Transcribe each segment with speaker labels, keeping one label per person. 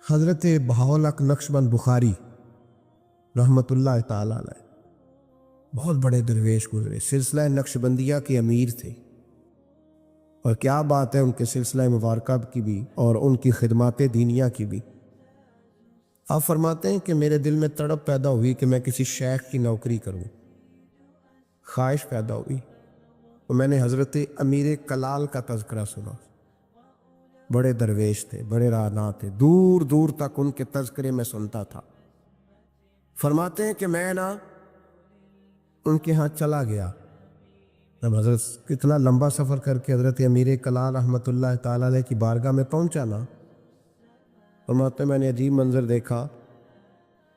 Speaker 1: حضرت بہاولق نقشبند بخاری رحمۃ اللہ تعالیٰ علیہ بہت بڑے درویش گزرے، سلسلہ نقشبندیہ کے امیر تھے، اور کیا بات ہے ان کے سلسلہ مبارکہ کی بھی اور ان کی خدمات دینیہ کی بھی۔ آپ فرماتے ہیں کہ میرے دل میں تڑپ پیدا ہوئی کہ میں کسی شیخ کی نوکری کروں، خواہش پیدا ہوئی، تو میں نے حضرت امیر کلال کا تذکرہ سنا۔ بڑے درویش تھے، بڑے راہنما تھے، دور دور تک ان کے تذکرے میں سنتا تھا۔ فرماتے ہیں کہ میں ان کے ہاں چلا گیا، جب حضرت کتنا لمبا سفر کر کے حضرت امیر کلال رحمۃ اللہ تعالیٰ علیہ کی بارگاہ میں پہنچا نا، فرماتے ہیں میں نے عجیب منظر دیکھا۔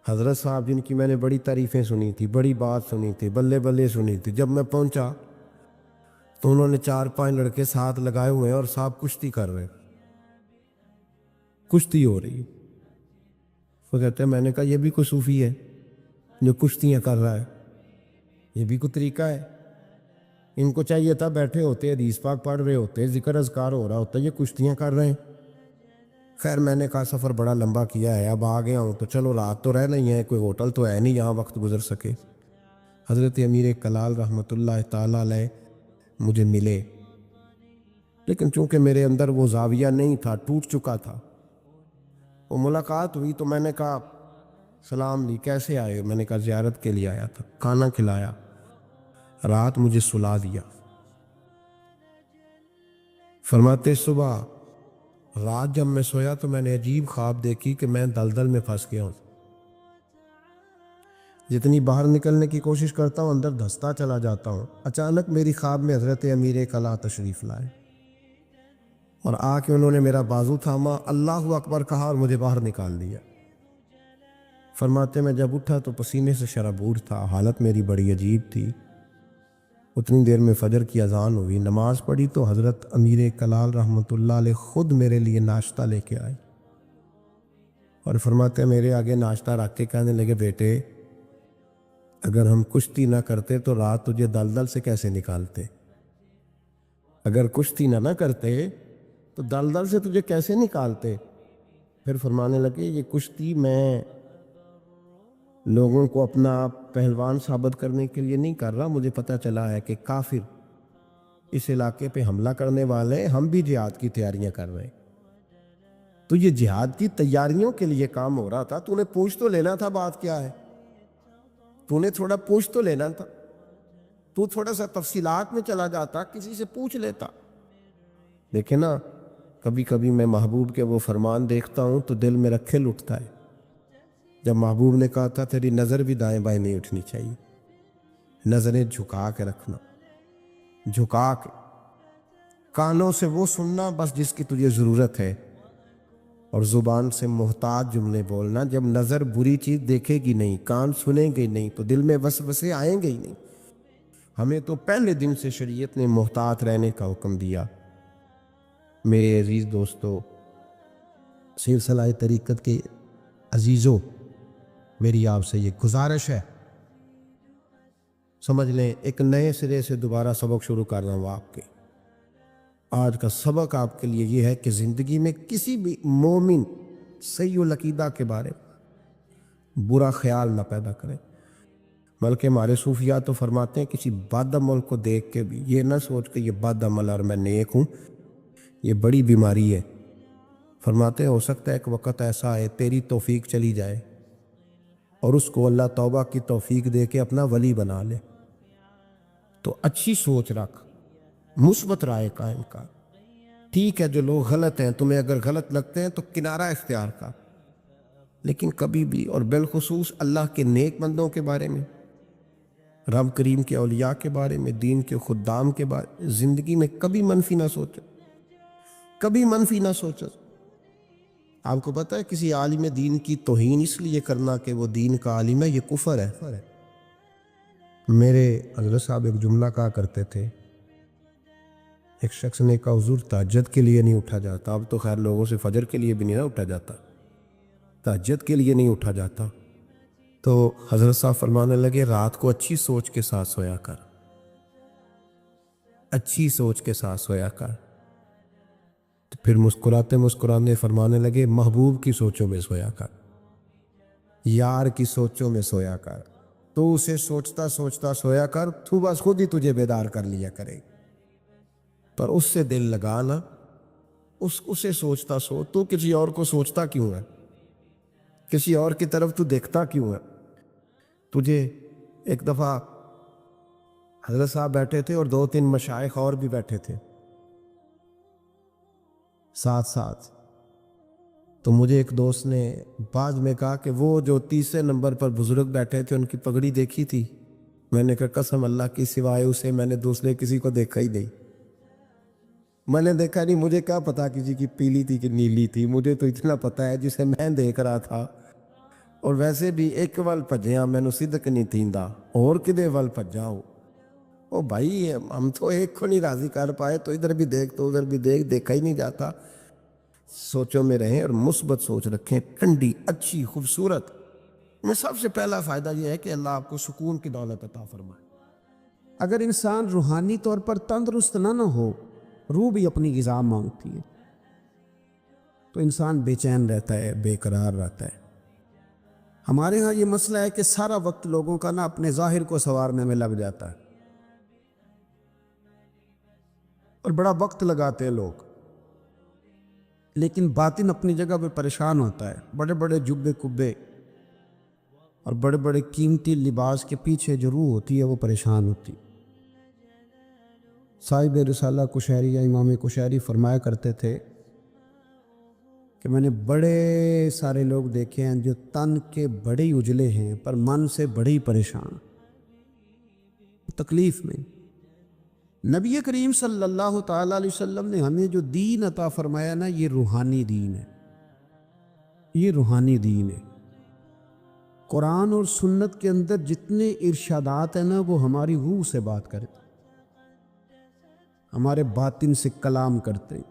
Speaker 1: حضرت صاحب جن کی میں نے بڑی تعریفیں سنی تھی، بڑی بات سنی تھی، بلے بلے سنی تھی، جب میں پہنچا تو انہوں نے 4-5 لڑکے ساتھ لگائے ہوئے ہیں اور صاحب کشتی کر رہے ہیں، کشتی ہو رہی ہے۔ وہ کہتے ہیں میں نے کہا یہ بھی کوئی صوفی ہے جو کشتیاں کر رہا ہے، یہ بھی کوئی طریقہ ہے؟ ان کو چاہیے تھا بیٹھے ہوتے، حدیث پاک پڑھ رہے ہوتے، ذکر اذکار ہو رہا ہوتا، یہ کشتیاں کر رہے ہیں۔ خیر میں نے کہا سفر بڑا لمبا کیا ہے، اب آ گیا ہوں تو چلو رات تو رہ نہیں ہے، کوئی ہوٹل تو ہے نہیں یہاں وقت گزر سکے۔ حضرت امیر کلال رحمۃ اللہ تعالیٰ علیہ مجھے ملے، لیکن چونکہ میرے اندر وہ زاویہ نہیں تھا، ٹوٹ چکا تھا۔ وہ ملاقات ہوئی تو میں نے کہا سلام لی، کیسے آئے؟ میں نے کہا زیارت کے لیے آیا تھا، کھانا کھلایا، رات مجھے سلا دیا۔ فرماتے صبح رات جب میں سویا تو میں نے عجیب خواب دیکھی کہ میں دلدل میں پھنس گیا ہوں، جتنی باہر نکلنے کی کوشش کرتا ہوں اندر دھستا چلا جاتا ہوں۔ اچانک میری خواب میں حضرت امیر کلال تشریف لائے اور آ کے انہوں نے میرا بازو تھاما، اللہ اکبر کہا اور مجھے باہر نکال دیا۔ فرماتے میں جب اٹھا تو پسینے سے شرابور تھا، حالت میری بڑی عجیب تھی۔ اتنی دیر میں فجر کی اذان ہوئی، نماز پڑھی تو حضرت امیر کلال رحمۃ اللہ علیہ خود میرے لیے ناشتہ لے کے آئے اور فرماتے میرے آگے ناشتہ رکھ کے کہنے لگے بیٹے اگر ہم کشتی نہ کرتے تو رات تجھے دلدل سے کیسے نکالتے؟ اگر کشتی نہ کرتے تو دلدل سے تجھے کیسے نکالتے؟ پھر فرمانے لگے یہ کشتی میں لوگوں کو اپنا پہلوان ثابت کرنے کے لیے نہیں کر رہا، مجھے پتہ چلا ہے کہ کافر اس علاقے پہ حملہ کرنے والے، ہم بھی جہاد کی تیاریاں کر رہے ہیں، تو یہ جہاد کی تیاریوں کے لیے کام ہو رہا تھا، تو نے پوچھ تو لینا تھا بات کیا ہے، تو نے تھوڑا پوچھ تو لینا تھا، تو تھوڑا سا تفصیلات میں چلا جاتا، کسی سے پوچھ لیتا۔ دیکھیں نا کبھی کبھی میں محبوب کے وہ فرمان دیکھتا ہوں تو دل میرا کھل اٹھتا ہے، جب محبوب نے کہا تھا تیری نظر بھی دائیں بائیں نہیں اٹھنی چاہیے، نظریں جھکا کے رکھنا، جھکا کے، کانوں سے وہ سننا بس جس کی تجھے ضرورت ہے، اور زبان سے محتاج جملے بولنا۔ جب نظر بری چیز دیکھے گی نہیں، کان سنیں گے نہیں تو دل میں وسوسے آئیں گے ہی نہیں۔ ہمیں تو پہلے دن سے شریعت نے محتاط رہنے کا حکم دیا۔ میرے عزیز دوستو، سلسلہ طریقت کے عزیزوں، میری آپ سے یہ گزارش ہے، سمجھ لیں ایک نئے سرے سے دوبارہ سبق شروع کر رہا ہوں آپ کے۔ آج کا سبق آپ کے لیے یہ ہے کہ زندگی میں کسی بھی مومن صحیح العقیدہ کے بارے میں برا خیال نہ پیدا کریں، بلکہ ہمارے صوفیاء تو فرماتے ہیں کسی بد عمل کو دیکھ کے بھی یہ نہ سوچ کہ یہ بد عمل اور میں نیک ہوں، یہ بڑی بیماری ہے۔ فرماتے ہیں ہو سکتا ہے ایک وقت ایسا آئے تیری توفیق چلی جائے اور اس کو اللہ توبہ کی توفیق دے کے اپنا ولی بنا لے، تو اچھی سوچ رکھ، مثبت رائے قائم کر۔ ٹھیک ہے جو لوگ غلط ہیں، تمہیں اگر غلط لگتے ہیں تو کنارہ اختیار کر، لیکن کبھی بھی اور بالخصوص اللہ کے نیک بندوں کے بارے میں، رب کریم کے اولیاء کے بارے میں، دین کے خدام کے بارے میں زندگی میں کبھی منفی نہ سوچو، کبھی منفی نہ سوچو۔ آپ کو پتہ ہے کسی عالم دین کی توہین اس لیے کرنا کہ وہ دین کا عالم ہے، یہ کفر ہے۔ میرے حضرت صاحب ایک جملہ کہا کرتے تھے، ایک شخص نے کہا حضور تہجد کے لیے نہیں اٹھا جاتا، اب تو خیر لوگوں سے فجر کے لیے بھی نہیں اٹھا جاتا، تہجد کے لیے نہیں اٹھا جاتا، تو حضرت صاحب فرمانے لگے رات کو اچھی سوچ کے ساتھ سویا کر، اچھی سوچ کے ساتھ سویا کر۔ تو پھر مسکراتے مسکرانے فرمانے لگے محبوب کی سوچوں میں سویا کر، یار کی سوچوں میں سویا کر، تو اسے سوچتا سوچتا سویا کر، تو بس خود ہی تجھے بیدار کر لیا کرے، پر اس سے دل لگانا، اسے سوچتا سو، تو کسی اور کو سوچتا کیوں ہے؟ کسی اور کی طرف تو دیکھتا کیوں ہے؟ تجھے ایک دفعہ حضرت صاحب بیٹھے تھے اور 2-3 مشائخ اور بھی بیٹھے تھے ساتھ ساتھ، تو مجھے ایک دوست نے بعد میں کہا کہ وہ جو تیسرے نمبر پر بزرگ بیٹھے تھے ان کی پگڑی دیکھی تھی؟ میں نے کہا قسم اللہ کی سوائے اسے میں نے دوسرے کسی کو دیکھا ہی نہیں، میں نے دیکھا نہیں، مجھے کیا پتا کسی کی پیلی تھی کہ نیلی تھی، مجھے تو اتنا پتا ہے جسے میں دیکھ رہا تھا، اور ویسے بھی ایک ول پجیاں مینوں صدق نہیں تھیندا اور کدے ول پجا ہو، او بھائی ہم تو ایک کو نہیں راضی کر پائے تو ادھر بھی دیکھ تو ادھر بھی دیکھ، دیکھا ہی نہیں جاتا۔ سوچوں میں رہیں اور مثبت سوچ رکھیں، ٹھنڈی اچھی خوبصورت۔ میں سب سے پہلا فائدہ یہ ہے کہ اللہ آپ کو سکون کی دولت عطا فرمائے۔
Speaker 2: اگر انسان روحانی طور پر تندرست نہ ہو، روح بھی اپنی غذا مانگتی ہے، تو انسان بے چین رہتا ہے، بے قرار رہتا ہے۔ ہمارے ہاں یہ مسئلہ ہے کہ سارا وقت لوگوں کا اپنے ظاہر کو سنوارنے میں لگ جاتا ہے، اور بڑا وقت لگاتے ہیں لوگ، لیکن باطن اپنی جگہ پہ پریشان ہوتا ہے۔ بڑے بڑے جبے کبے اور بڑے بڑے قیمتی لباس کے پیچھے جو روح ہوتی ہے وہ پریشان ہوتی۔ صاحب رسالہ کشیری یا امام کشیری فرمایا کرتے تھے کہ میں نے بڑے سارے لوگ دیکھے ہیں جو تن کے بڑے ہی اجلے ہیں پر من سے بڑے ہی پریشان، تکلیف میں۔ نبی کریم صلی اللہ تعالیٰ علیہ وسلم نے ہمیں جو دین عطا فرمایا یہ روحانی دین ہے، یہ روحانی دین ہے۔ قرآن اور سنت کے اندر جتنے ارشادات ہیں وہ ہماری روح سے بات کرتے، ہمارے باطن سے کلام کرتے۔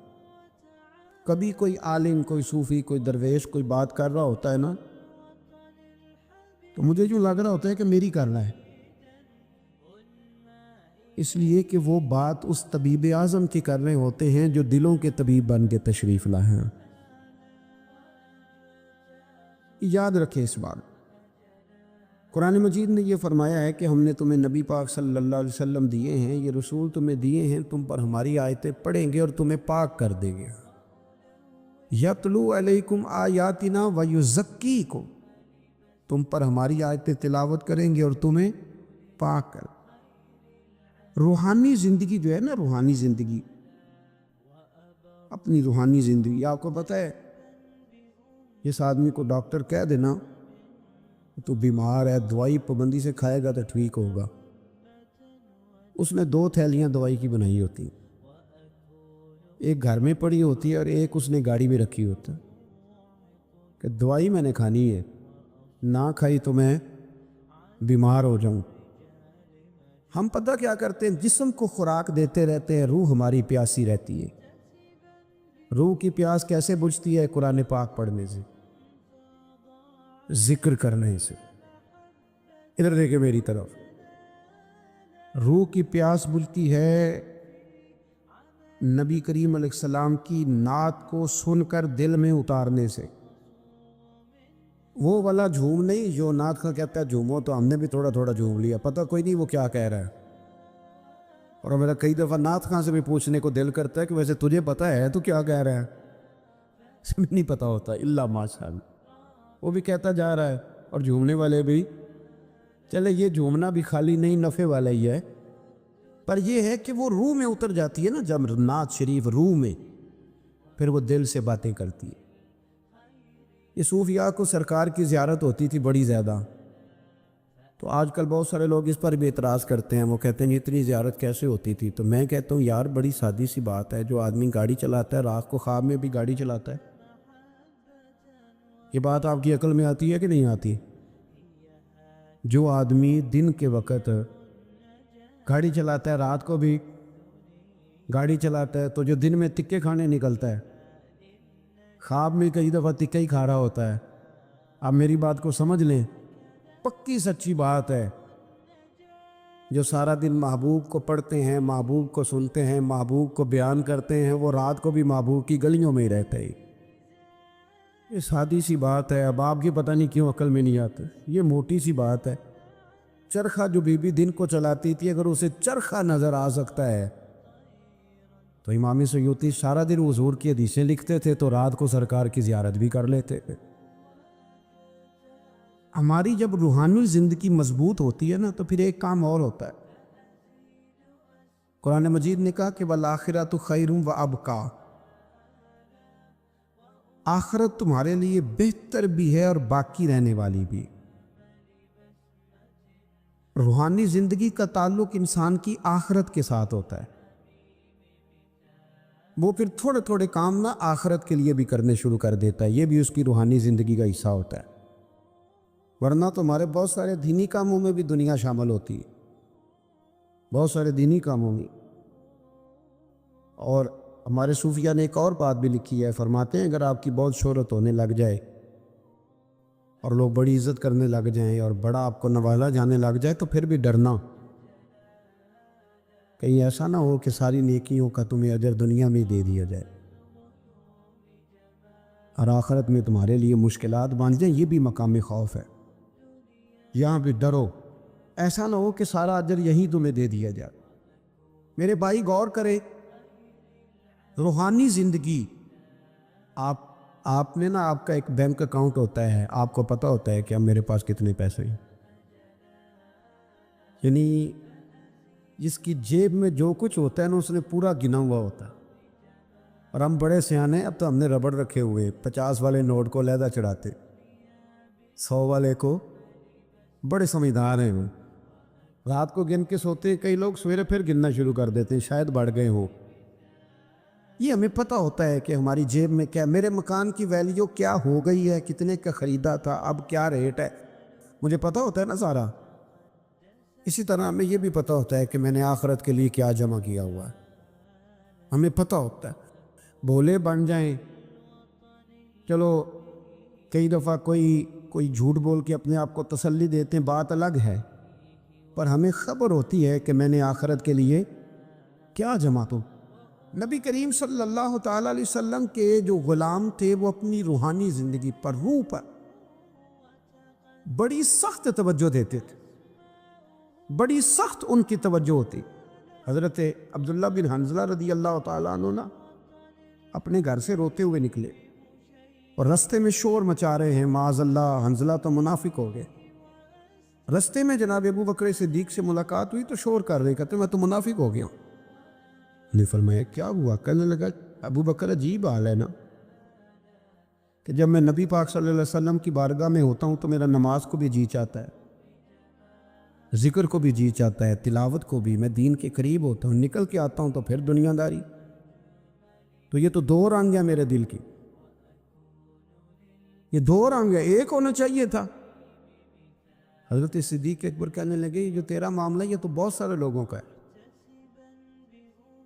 Speaker 2: کبھی کوئی عالم، کوئی صوفی، کوئی درویش کوئی بات کر رہا ہوتا ہے تو مجھے جو لگ رہا ہوتا ہے کہ میری کر رہا ہے، اس لیے کہ وہ بات اس طبیب اعظم کی کر رہے ہوتے ہیں جو دلوں کے طبیب بن کے تشریف لائے ہیں۔ یاد رکھیں اس بات، قرآن مجید نے یہ فرمایا ہے کہ ہم نے تمہیں نبی پاک صلی اللہ علیہ وسلم دیے ہیں، یہ رسول تمہیں دیے ہیں، تم پر ہماری آیتیں پڑھیں گے اور تمہیں پاک کر دیں گے۔ یتلو علیکم آیاتنا ویزکیکم، تم پر ہماری آیتیں تلاوت کریں گے اور تمہیں پاک کر۔ روحانی زندگی جو ہے روحانی زندگی، اپنی روحانی زندگی، آپ کو پتہ ہے جس آدمی کو ڈاکٹر کہہ دینا تو بیمار ہے، دوائی پابندی سے کھائے گا تو ٹھیک ہوگا، اس نے 2 تھیلیاں دوائی کی بنائی ہوتی، ایک گھر میں پڑی ہوتی ہے اور ایک اس نے گاڑی میں رکھی ہوتی ہے کہ دوائی میں نے کھانی ہے، نہ کھائی تو میں بیمار ہو جاؤں۔ ہم پتہ کیا کرتے ہیں، جسم کو خوراک دیتے رہتے ہیں، روح ہماری پیاسی رہتی ہے۔ روح کی پیاس کیسے بجھتی ہے؟ قرآن پاک پڑھنے سے، ذکر کرنے سے۔ ادھر دیکھیں میری طرف، روح کی پیاس بجھتی ہے نبی کریم علیہ السلام کی نعت کو سن کر دل میں اتارنے سے۔ وہ والا جھوم نہیں جو نعت کا کہتا ہے جھومو، تو ہم نے بھی تھوڑا تھوڑا جھوم لیا، پتہ کوئی نہیں وہ کیا کہہ رہا ہے، اور میرا کئی دفعہ نعت خاں سے بھی پوچھنے کو دل کرتا ہے کہ ویسے تجھے پتہ ہے تو کیا کہہ رہا ہے؟ نہیں پتہ ہوتا الا ماشاء اللہ، وہ بھی کہتا جا رہا ہے اور جھومنے والے بھی۔ چلے یہ جھومنا بھی خالی نہیں نفع والا ہی ہے، پر یہ ہے کہ وہ روح میں اتر جاتی ہے جب نعت شریف روح میں، پھر وہ دل سے باتیں کرتی ہے۔ یہ صوفیاء کو سرکار کی زیارت ہوتی تھی بڑی زیادہ، تو آج کل بہت سارے لوگ اس پر بھی اعتراض کرتے ہیں، وہ کہتے ہیں اتنی زیارت کیسے ہوتی تھی؟ تو میں کہتا ہوں یار بڑی سادی سی بات ہے، جو آدمی گاڑی چلاتا ہے رات کو خواب میں بھی گاڑی چلاتا ہے، یہ بات آپ کی عقل میں آتی ہے کہ نہیں آتی؟ جو آدمی دن کے وقت گاڑی چلاتا ہے رات کو بھی گاڑی چلاتا ہے، تو جو دن میں تکے کھانے نکلتا ہے خواب میں کئی دفعہ تکہ ہی کھا رہا ہوتا ہے۔ آپ میری بات کو سمجھ لیں، پکی سچی بات ہے، جو سارا دن محبوب کو پڑھتے ہیں، محبوب کو سنتے ہیں، محبوب کو بیان کرتے ہیں، وہ رات کو بھی محبوب کی گلیوں میں ہی رہتے ہیں۔ یہ سادی سی بات ہے، اب آپ کی پتہ نہیں کیوں عقل میں نہیں آتا۔ یہ موٹی سی بات ہے۔ چرخہ جو بی بی دن کو چلاتی تھی، اگر اسے چرخہ نظر آ سکتا ہے تو امام سیوطی سارا دن حضور کی حدیثیں لکھتے تھے تو رات کو سرکار کی زیارت بھی کر لیتے تھے۔ ہماری جب روحانی زندگی مضبوط ہوتی ہے نا تو پھر ایک کام اور ہوتا ہے۔ قرآن مجید نے کہا کہ وَالْآخِرَةُ خَيْرٌ وَأَبْقَىٰ، آخرت تمہارے لیے بہتر بھی ہے اور باقی رہنے والی بھی۔ روحانی زندگی کا تعلق انسان کی آخرت کے ساتھ ہوتا ہے۔ وہ پھر تھوڑے تھوڑے کام نہ آخرت کے لیے بھی کرنے شروع کر دیتا ہے، یہ بھی اس کی روحانی زندگی کا حصہ ہوتا ہے۔ ورنہ تو ہمارے بہت سارے دینی کاموں میں بھی دنیا شامل ہوتی ہے، بہت سارے دینی کاموں میں۔ اور ہمارے صوفیہ نے ایک اور بات بھی لکھی ہے، فرماتے ہیں اگر آپ کی بہت شہرت ہونے لگ جائے اور لوگ بڑی عزت کرنے لگ جائیں اور بڑا آپ کو نوازا جانے لگ جائے تو پھر بھی ڈرنا، کہیں ایسا نہ ہو کہ ساری نیکیوں کا تمہیں اجر دنیا میں دے دیا جائے اور آخرت میں تمہارے لیے مشکلات بن جائیں۔ یہ بھی مقام خوف ہے، یہاں بھی ڈرو، ایسا نہ ہو کہ سارا اجر یہیں تمہیں دے دیا جائے۔ میرے بھائی غور کرے، روحانی زندگی، آپ نے نا، آپ کا ایک بینک اکاؤنٹ ہوتا ہے، آپ کو پتہ ہوتا ہے کہ اب میرے پاس کتنے پیسے ہیں، یعنی جس کی جیب میں جو کچھ ہوتا ہے نا اس نے پورا گنا ہوا ہوتا ہے۔ اور ہم بڑے سیانے، اب تو ہم نے ربڑ رکھے ہوئے، 50 والے نوٹ کو علیحدہ چڑھاتے، 100 والے کو، بڑے سمجھدار ہیں وہ، رات کو گن کے سوتے ہیں، کئی لوگ سویرے پھر گننا شروع کر دیتے ہیں، شاید بڑھ گئے ہوں۔ یہ ہمیں پتہ ہوتا ہے کہ ہماری جیب میں کیا، میرے مکان کی ویلیو کیا ہو گئی ہے، کتنے کا خریدا تھا، اب کیا ریٹ ہے، مجھے پتہ ہوتا ہے نا سارا۔ اسی طرح ہمیں یہ بھی پتہ ہوتا ہے کہ میں نے آخرت کے لیے کیا جمع کیا ہوا ہے، ہمیں پتہ ہوتا ہے۔ بھولے بن جائیں، چلو کئی دفعہ کوئی جھوٹ بول کے اپنے آپ کو تسلی دیتے ہیں، بات الگ ہے، پر ہمیں خبر ہوتی ہے کہ میں نے آخرت کے لیے کیا جمع تو۔ نبی کریم صلی اللہ تعالیٰ علیہ وسلم کے جو غلام تھے وہ اپنی روحانی زندگی پر، روح پر بڑی سخت توجہ دیتے تھے، بڑی سخت ان کی توجہ ہوتی۔ حضرت عبداللہ بن حنظلہ رضی اللہ تعالیٰ عنہ نا اپنے گھر سے روتے ہوئے نکلے اور رستے میں شور مچا رہے ہیں، معاذ اللہ حنظلہ تو منافق ہو گئے۔ رستے میں جناب ابو بکر صدیق سے ملاقات ہوئی تو شور کر رہے، کہتے میں تو منافق ہو گیا ہوں۔ نے فرمایا کیا ہوا؟ کہنے لگا ابو بکر عجیب حال ہے نا کہ جب میں نبی پاک صلی اللہ علیہ وسلم کی بارگاہ میں ہوتا ہوں تو میرا نماز کو بھی جی چاہتا ہے، ذکر کو بھی جی چاہتا ہے، تلاوت کو بھی، میں دین کے قریب ہوتا ہوں، نکل کے آتا ہوں تو پھر دنیا داری۔ تو یہ تو دو رنگ ہے میرے دل کی، یہ دو رنگ ہے، ایک ہونا چاہیے تھا۔ حضرت صدیق اکبر کہنے لگے یہ جو تیرا معاملہ یہ تو بہت سارے لوگوں کا ہے،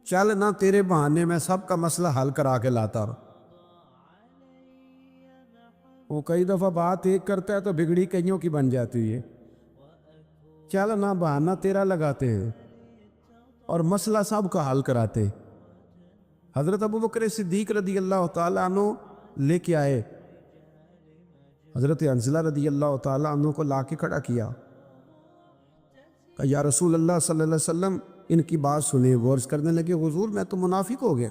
Speaker 2: چل نہ تیرے بہانے میں سب کا مسئلہ حل کرا کے لاتا رہا۔ وہ کئی دفعہ بات ایک کرتا ہے تو بگڑی کئیوں کی بن جاتی ہے، چل نہ بہانہ تیرا لگاتے ہیں اور مسئلہ سب کا حل کراتے۔ حضرت ابو بکر صدیق رضی اللہ تعالیٰ عنہ لے کے آئے، حضرت حنظلہ رضی اللہ تعالیٰ عنہ کو لا کے کھڑا کیا، کہ یا رسول اللہ صلی اللہ علیہ وسلم ان کی بات سنیں۔ وہ عرض کرنے لگے حضور میں تو منافق ہو گیا۔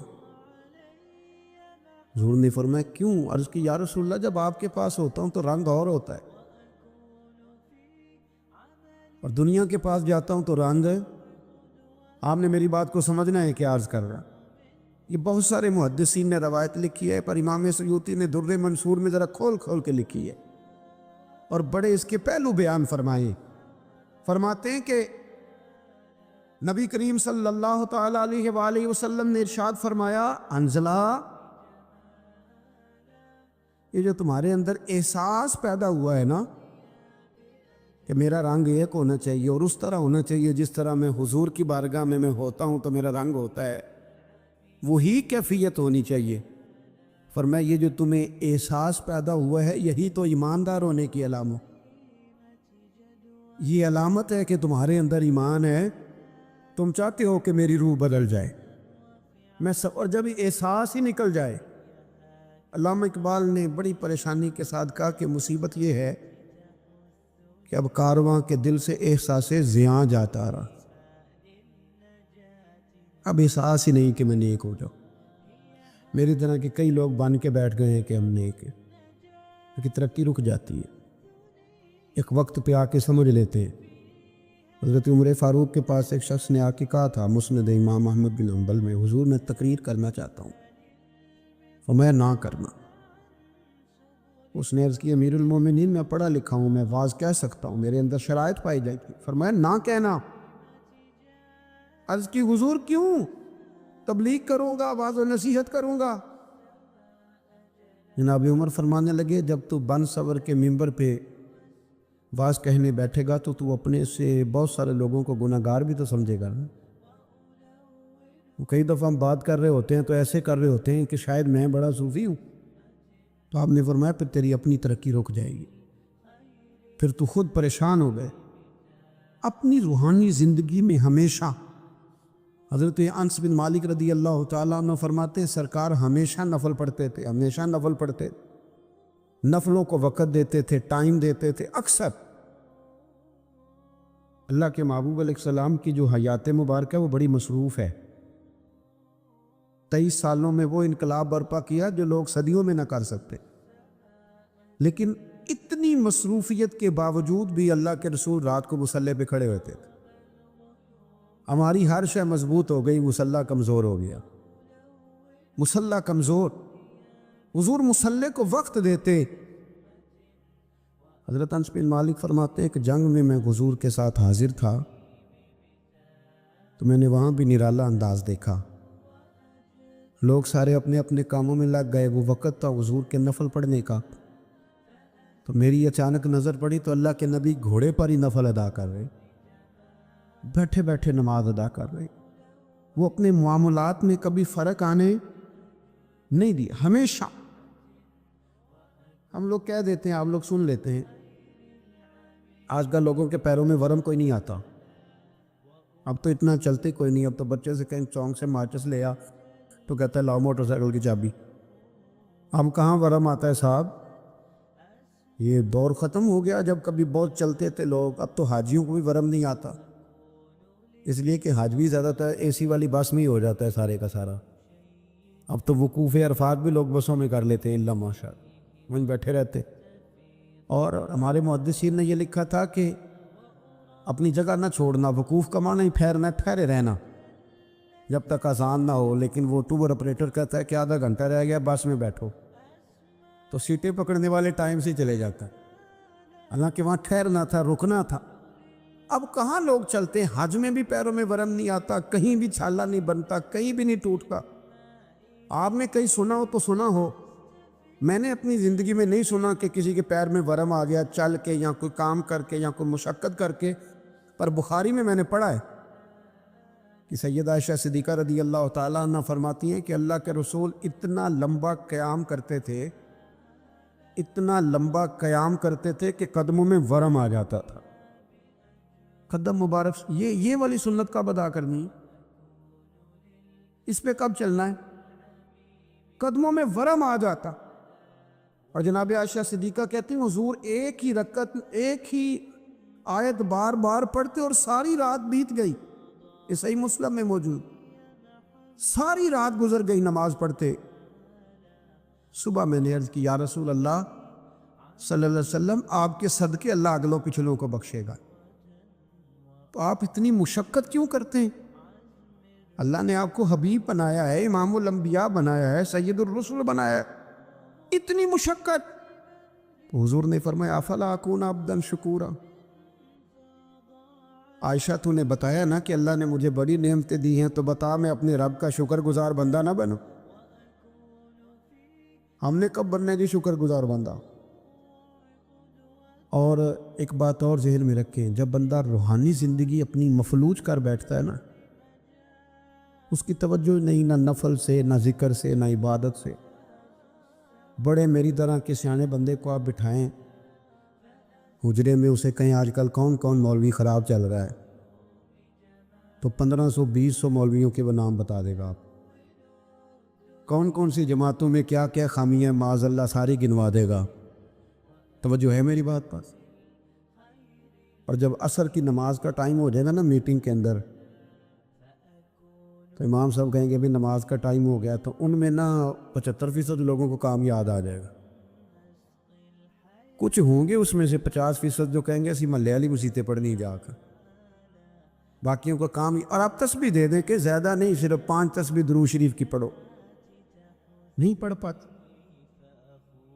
Speaker 2: حضور نے فرمایا کیوں؟ عرض کی یا رسول اللہ جب آپ کے پاس ہوتا ہوں تو رنگ اور ہوتا ہے اور دنیا کے پاس جاتا ہوں تو رنگ ہے۔ آپ نے میری بات کو سمجھنا ہے کہ عرض کر رہا۔ یہ بہت سارے محدثین نے روایت لکھی ہے، پر امام سیوطی نے در منصور میں ذرا کھول کھول کے لکھی ہے اور بڑے اس کے پہلو بیان فرمائے۔ فرماتے ہیں کہ نبی کریم صلی اللہ تعالیٰ علیہ وآلہ وسلم نے ارشاد فرمایا حنظلہ یہ جو تمہارے اندر احساس پیدا ہوا ہے نا کہ میرا رنگ ایک ہونا چاہیے اور اس طرح ہونا چاہیے جس طرح میں حضور کی بارگاہ میں ہوتا ہوں تو میرا رنگ ہوتا ہے، وہی کیفیت ہونی چاہیے۔ فرمایا یہ جو تمہیں احساس پیدا ہوا ہے یہی تو ایماندار ہونے کی علامت، یہ علامت ہے کہ تمہارے اندر ایمان ہے، تم چاہتے ہو کہ میری روح بدل جائے، میں سب، اور جب یہ احساس ہی نکل جائے۔ علامہ اقبال نے بڑی پریشانی کے ساتھ کہا کہ مصیبت یہ ہے کہ اب کارواں کے دل سے احساس زیاں جاتا رہا، اب احساس ہی نہیں کہ میں نیک ہو جاؤں۔ میری طرح کے کئی لوگ بن کے بیٹھ گئے ہیں کہ ہم نیک ہیں، لیکن ترقی رک جاتی ہے، ایک وقت پہ آ کے سمجھ لیتے ہیں۔ حضرت عمر فاروق کے پاس ایک شخص نے آ کے کہا تھا مسند امام احمد بن حنبل میں، حضور میں تقریر کرنا چاہتا ہوں، فرمایا نہ کرنا۔ اس نے عرض کی امیر المومنین میں پڑھا لکھا ہوں، میں واز کہہ سکتا ہوں، میرے اندر شرائط پائی جائے گی۔ فرمایا نہ کہنا۔ عرض کی حضور کیوں؟ تبلیغ کروں گا، واز و نصیحت کروں گا۔ جناب عمر فرمانے لگے جب تو بن سور کے ممبر پہ واز کہنے بیٹھے گا تو اپنے سے بہت سارے لوگوں کو گناہ گار بھی تو سمجھے گا نا۔ کئی دفعہ ہم بات کر رہے ہوتے ہیں تو ایسے کر رہے ہوتے ہیں کہ شاید میں بڑا صوفی ہوں، تو آپ نے فرمایا پھر تیری اپنی ترقی رک جائے گی، پھر تو خود پریشان ہو گئے۔ اپنی روحانی زندگی میں ہمیشہ، حضرت انس بن مالک رضی اللہ تعالیٰ عنہ فرماتے ہیں سرکار ہمیشہ نفل پڑھتے تھے، ہمیشہ نفل پڑھتے، نفلوں کو وقت دیتے تھے، ٹائم دیتے تھے۔ اکثر اللہ کے محبوب علیہ السلام کی جو حیات مبارکہ ہے وہ بڑی مصروف ہے۔ 23 سالوں میں وہ انقلاب برپا کیا جو لوگ صدیوں میں نہ کر سکتے، لیکن اتنی مصروفیت کے باوجود بھی اللہ کے رسول رات کو مصلی پہ کھڑے ہوتے تھے۔ ہماری ہر شے مضبوط ہو گئی، مصلی کمزور ہو گیا، مصلی کمزور۔ حضور مصلی کو وقت دیتے۔ حضرت انس بن مالک فرماتے ہیں کہ جنگ میں حضور کے ساتھ حاضر تھا تو میں نے وہاں بھی نرالا انداز دیکھا، لوگ سارے اپنے اپنے کاموں میں لگ گئے، وہ وقت تھا حضور کے نفل پڑھنے کا۔ تو میری اچانک نظر پڑی تو اللہ کے نبی گھوڑے پر ہی نفل ادا کر رہے، بیٹھے بیٹھے نماز ادا کر رہے۔ وہ اپنے معاملات میں کبھی فرق آنے نہیں دی، ہمیشہ۔ ہم لوگ کہہ دیتے ہیں، آپ لوگ سن لیتے ہیں، آج کل لوگوں کے پیروں میں ورم کوئی نہیں آتا، اب تو اتنا چلتے کوئی نہیں، اب تو بچے سے کہیں چونک سے ماچس لے آ تو کہتا ہے لاؤ موٹر سائیکل کی چابی۔ ہم کہاں ورم آتا ہے صاحب، یہ دور ختم ہو گیا جب کبھی بہت چلتے تھے لوگ، اب تو حاجیوں کو بھی ورم نہیں آتا، اس لیے کہ حاج بھی زیادہ تر اے سی والی بس میں ہی ہو جاتا ہے سارے کا سارا۔ اب تو وقوف عرفات بھی لوگ بسوں میں کر لیتے ہیں، اللہ ماشاء اللہ، وہیں بیٹھے رہتے۔ اور ہمارے محدثین نے یہ لکھا تھا کہ اپنی جگہ نہ چھوڑنا، وقوف کا معنی ہی ٹھہرنا، ٹھہرے رہنا جب تک آسان نہ ہو۔ لیکن وہ ٹور آپریٹر کہتا ہے کہ آدھا گھنٹہ رہ گیا بس میں بیٹھو، تو سیٹیں پکڑنے والے ٹائم سے چلے جاتا ہے، حالانکہ وہاں ٹھہرنا تھا، رکنا تھا۔ اب کہاں لوگ چلتے ہیں، حج میں بھی پیروں میں ورم نہیں آتا، کہیں بھی چھالا نہیں بنتا، کہیں بھی نہیں ٹوٹتا۔ آپ نے کہیں سنا ہو تو سنا ہو، میں نے اپنی زندگی میں نہیں سنا کہ کسی کے پیر میں ورم آ گیا چل کے یا کوئی کام کر کے یا کوئی مشقت کر کے، پر بخاری میں نے پڑھا ہے کہ سیدہ عائشہ صدیقہ رضی اللہ تعالیٰ عنہ فرماتی ہیں کہ اللہ کے رسول اتنا لمبا قیام کرتے تھے، اتنا لمبا قیام کرتے تھے کہ قدموں میں ورم آ جاتا تھا۔ قدم مبارک، یہ والی سنت کب ادا کرنی، اس پہ کب چلنا ہے؟ قدموں میں ورم آ جاتا۔ اور جناب عائشہ صدیقہ کہتے ہیں حضور ایک ہی رکعت، ایک ہی آیت بار بار پڑھتے اور ساری رات بیت گئی، یہ صحیح مسلم میں موجود، ساری رات گزر گئی نماز پڑھتے۔ صبح میں نے عرض کی یا رسول اللہ صلی اللہ علیہ وسلم، آپ کے صدقے اللہ اگلوں پچھلوں کو بخشے گا، تو آپ اتنی مشقت کیوں کرتے ہیں؟ اللہ نے آپ کو حبیب بنایا ہے، امام الانبیاء بنایا ہے، سید الرسل بنایا ہے، اتنی مشقت؟ حضور نے فرمایا افلا اکون عبدا شکورا، عائشہ تو نے بتایا نا کہ اللہ نے مجھے بڑی نعمتیں دی ہیں، تو بتا میں اپنے رب کا شکر گزار بندہ نہ بنوں؟ ہم نے کب بننا ہے جی شکر گزار بندہ؟ اور ایک بات اور ذہن میں رکھیں، جب بندہ روحانی زندگی اپنی مفلوج کر بیٹھتا ہے نا، اس کی توجہ نہیں نہ نفل سے، نہ ذکر سے، نہ عبادت سے۔ بڑے میری طرح کے سیانے بندے کو آپ بٹھائیں، حجرے میں اسے کہیں آج کل کون کون مولوی خراب چل رہا ہے تو 1500-2000 مولویوں کے وہ نام بتا دے گا آپ. کون کون سی جماعتوں میں کیا کیا خامیاں معاذ اللہ ساری گنوا دے گا. توجہ ہے میری بات پر. اور جب عصر کی نماز کا ٹائم ہو جائے گا نا میٹنگ کے اندر تو امام صاحب کہیں گے بھی نماز کا ٹائم ہو گیا, تو ان میں نا 75% لوگوں کو کام یاد آ جائے گا. کچھ ہوں گے اس میں سے 50% جو کہیں گے اسی محلے والی مسیتیں پڑھنی جا کر, باقیوں کا کام. اور آپ تسبیح دے دیں کہ زیادہ نہیں, صرف 5 تسبیح درود شریف کی پڑھو. نہیں پڑھ پاتے.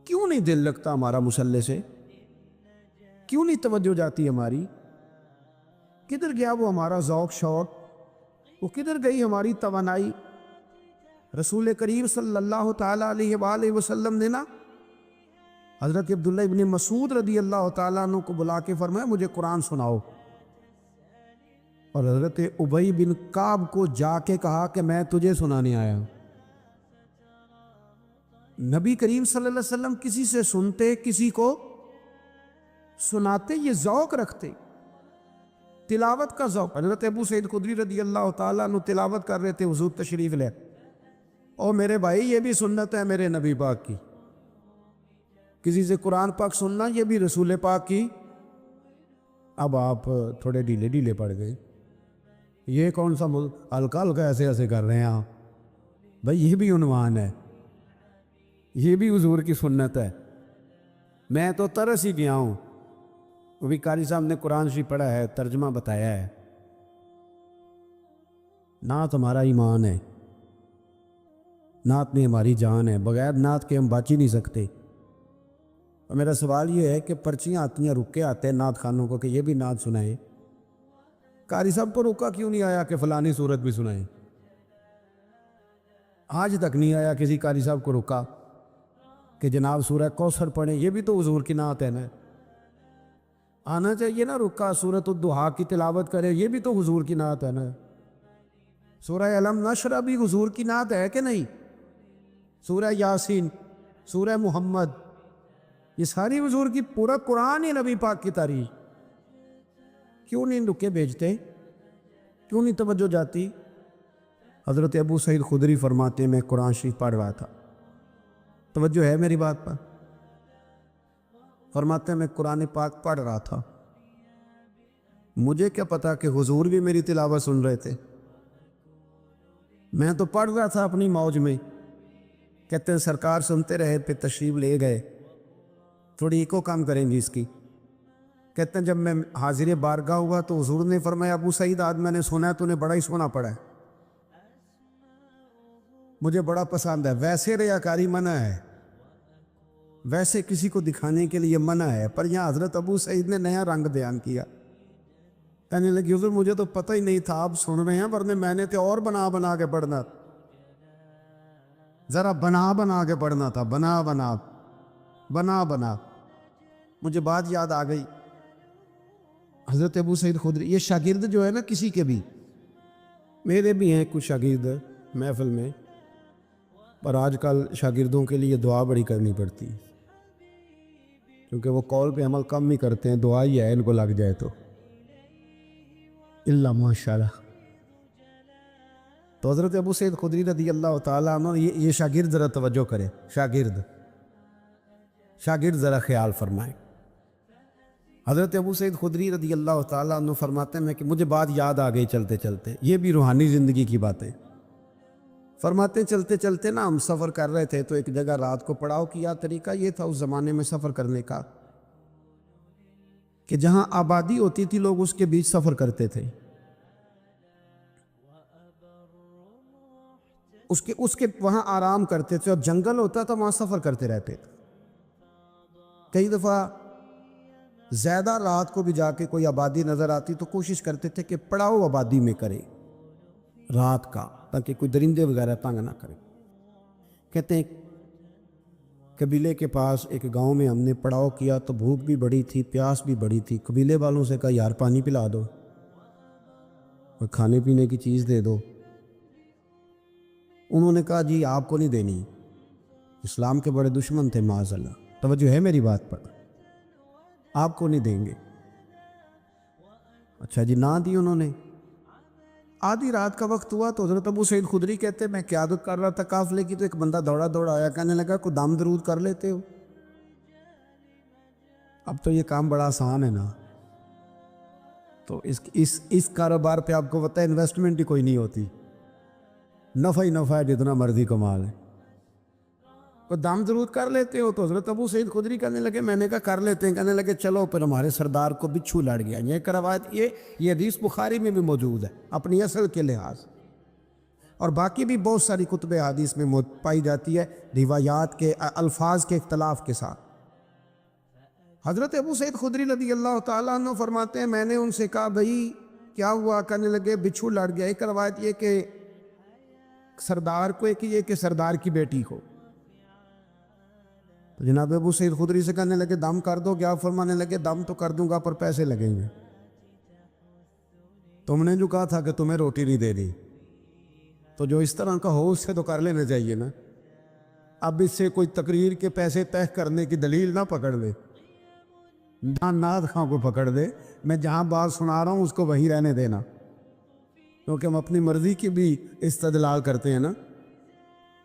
Speaker 2: کیوں نہیں دل لگتا ہمارا مصلی سے؟ کیوں نہیں توجہ جاتی ہماری؟ کدھر گیا وہ ہمارا ذوق شوق؟ وہ کدھر گئی ہماری توانائی؟ رسول کریم صلی اللہ تعالیٰ علیہ وآلہ وسلم نے نا حضرت عبداللہ ابن مسعود رضی اللہ تعالیٰ عنہ کو بلا کے فرمایا مجھے قرآن سناؤ, اور حضرت ابی بن کعب کو جا کے کہا کہ میں تجھے سنانے آیا ہوں. نبی کریم صلی اللہ علیہ وسلم کسی سے سنتے, کسی کو سناتے, یہ ذوق رکھتے, تلاوت کا ذوق. حضرت ابو سعید خدری رضی اللہ تعالیٰ عنہ تلاوت کر رہے تھے, حضور تشریف لے. اور میرے بھائی یہ بھی سنت ہے میرے نبی پاک کی, کسی سے قرآن پاک سننا یہ بھی رسول پاک کی. اب آپ تھوڑے ڈھیلے ڈھیلے پڑ گئے. یہ کون سا ہلکا ہلکا ایسے ایسے کر رہے ہیں آپ؟ بھائی یہ بھی عنوان ہے, یہ بھی حضور کی سنت ہے. میں تو ترس ہی گیا ہوں. وہ بھی قاری صاحب نے قرآن شریف پڑھا ہے, ترجمہ بتایا ہے. نعت ہمارا ایمان ہے, نعت میں ہماری جان ہے, بغیر نعت کے ہم بچ ہی نہیں سکتے. اور میرا سوال یہ ہے کہ پرچیاں آتی ہیں, رکے آتے ہیں نعت خانوں کو کہ یہ بھی نعت سنائیں. قاری صاحب کو روکا کیوں نہیں آیا کہ فلانی صورت بھی سنائیں؟ آج تک نہیں آیا کسی قاری صاحب کو روکا کہ جناب سورہ کوثر پڑھیں, یہ بھی تو حضور کی نعت ہے نا. آنا چاہیے نا رکا سورۃ الضحیٰ کی تلاوت کرے, یہ بھی تو حضور کی نعت ہے نا. سورہ علم نشرح بھی حضور کی نعت ہے کہ نہیں؟ سورہ یاسین, سورہ محمد, یہ ساری حضور کی, پورا قرآن ہی نبی پاک کی تعریف. کیوں نہیں رکے بھیجتے؟ کیوں نہیں توجہ جاتی؟ حضرت ابو سعید خدری فرماتے ہیں میں قرآن شریف پڑھ رہا تھا, توجہ ہے میری بات پر؟ فرماتے ہیں میں قرآن پاک پڑھ رہا تھا, مجھے کیا پتا کہ حضور بھی میری تلاوت سن رہے تھے. میں تو پڑھ رہا تھا اپنی موج میں. کہتے ہیں سرکار سنتے رہے, پھر تشریف لے گئے. تھوڑی ایکو کام کریں گی اس کی. کہتے ہیں جب میں حاضر بارگاہ ہوا تو حضور نے فرمایا ابو سعید آج میں نے سنا ہے تو نے بڑا ہی سونا پڑا ہے, مجھے بڑا پسند ہے. ویسے ریاکاری منع ہے, ویسے کسی کو دکھانے کے لیے منع ہے, پر یہاں حضرت ابو سعید نے نیا رنگ بیان کیا. کہنے لگی حضور مجھے تو پتہ ہی نہیں تھا آپ سن رہے ہیں, ورنہ میں نے تو اور بنا بنا کے پڑھنا, ذرا بنا بنا کے پڑھنا تھا, بنا بنا بنا بنا. مجھے بات یاد آ گئی, حضرت ابو سعید خدری یہ شاگرد جو ہے نا کسی کے بھی, میرے بھی ہیں کچھ شاگرد محفل میں, پر آج کل شاگردوں کے لیے دعا بڑی کرنی پڑتی ہے کیونکہ وہ قول پہ عمل کم ہی کرتے ہیں. دعا ہی ہے ان کو لگ جائے تو اللہ ماشاءاللہ. تو حضرت ابو سعید خدری رضی اللہ تعالیٰ عنہ یہ شاگرد ذرا توجہ کرے, شاگرد ذرا خیال فرمائیں. حضرت ابو سعید خدری رضی اللہ تعالیٰ عنہ فرماتے ہیں کہ مجھے بات یاد آ گئی چلتے چلتے, یہ بھی روحانی زندگی کی باتیں. فرماتے چلتے چلتے نا ہم سفر کر رہے تھے تو ایک جگہ رات کو پڑاؤ کیا. طریقہ یہ تھا اس زمانے میں سفر کرنے کا کہ جہاں آبادی ہوتی تھی لوگ اس کے بیچ سفر کرتے تھے. اس کے وہاں آرام کرتے تھے, اور جنگل ہوتا تھا وہاں سفر کرتے رہتے تھے. کئی دفعہ زیادہ رات کو بھی جا کے کوئی آبادی نظر آتی تو کوشش کرتے تھے کہ پڑاؤ آبادی میں کرے رات کا, تاکہ کوئی درندے وغیرہ تنگ نہ کرے. کہتے ہیں قبیلے کے پاس ایک گاؤں میں ہم نے پڑاؤ کیا تو بھوک بھی بڑی تھی, پیاس بھی بڑی تھی. قبیلے والوں سے کہا یار پانی پلا دو اور کھانے پینے کی چیز دے دو. انہوں نے کہا جی آپ کو نہیں دینی, اسلام کے بڑے دشمن تھے معاذ اللہ. توجہ ہے میری بات پر؟ آپ کو نہیں دیں گے. اچھا جی، نہ دی انہوں نے. آدھی رات کا وقت ہوا تو حضرت ابو سعید خدری کہتے ہیں میں قیادت کر رہا تھا قافلے کی، تو ایک بندہ دوڑا دوڑا آیا، کہنے لگا کوئی دم درود کر لیتے ہو؟ اب تو یہ کام بڑا آسان ہے نا. تو اس کاروبار پہ آپ کو پتہ ہے انویسٹمنٹ ہی کوئی نہیں ہوتی، نفع ہی نفع ہے، جتنا مرضی کما لیں. تو دم درود کر لیتے ہو؟ تو حضرت ابو سعید خدری کہنے لگے میں نے کہا کر لیتے ہیں. کہنے لگے چلو. پھر ہمارے سردار کو بچھو لڑ گیا. یہ روایت یہ حدیث بخاری میں بھی موجود ہے اپنی اصل کے لحاظ، اور باقی بھی بہت ساری کتب حدیث میں پائی جاتی ہے روایات کے الفاظ کے اختلاف کے ساتھ. حضرت ابو سعید خدری رضی اللہ تعالیٰ عنہ فرماتے ہیں میں نے ان سے کہا بھائی کیا ہوا؟ کہنے لگے بچھو لڑ گیا. ایک روایت یہ کہ سردار کو، ایک یہ کہ سردار کی بیٹی کو. تو جناب ابو سعید خدری سے کہنے لگے دم کر دو کیا؟ فرمانے لگے دم تو کر دوں گا پر پیسے لگیں گے. تم نے جو کہا تھا کہ تمہیں روٹی نہیں دے دی، تو جو اس طرح کا ہو اس سے تو کر لینا چاہیے نا. اب اس سے کوئی تقریر کے پیسے طے کرنے کی دلیل نہ پکڑ لے، نہ نعت خواں کو پکڑ دے. میں جہاں بات سنا رہا ہوں اس کو وہیں رہنے دینا، کیونکہ ہم اپنی مرضی کی بھی استدلال کرتے ہیں نا.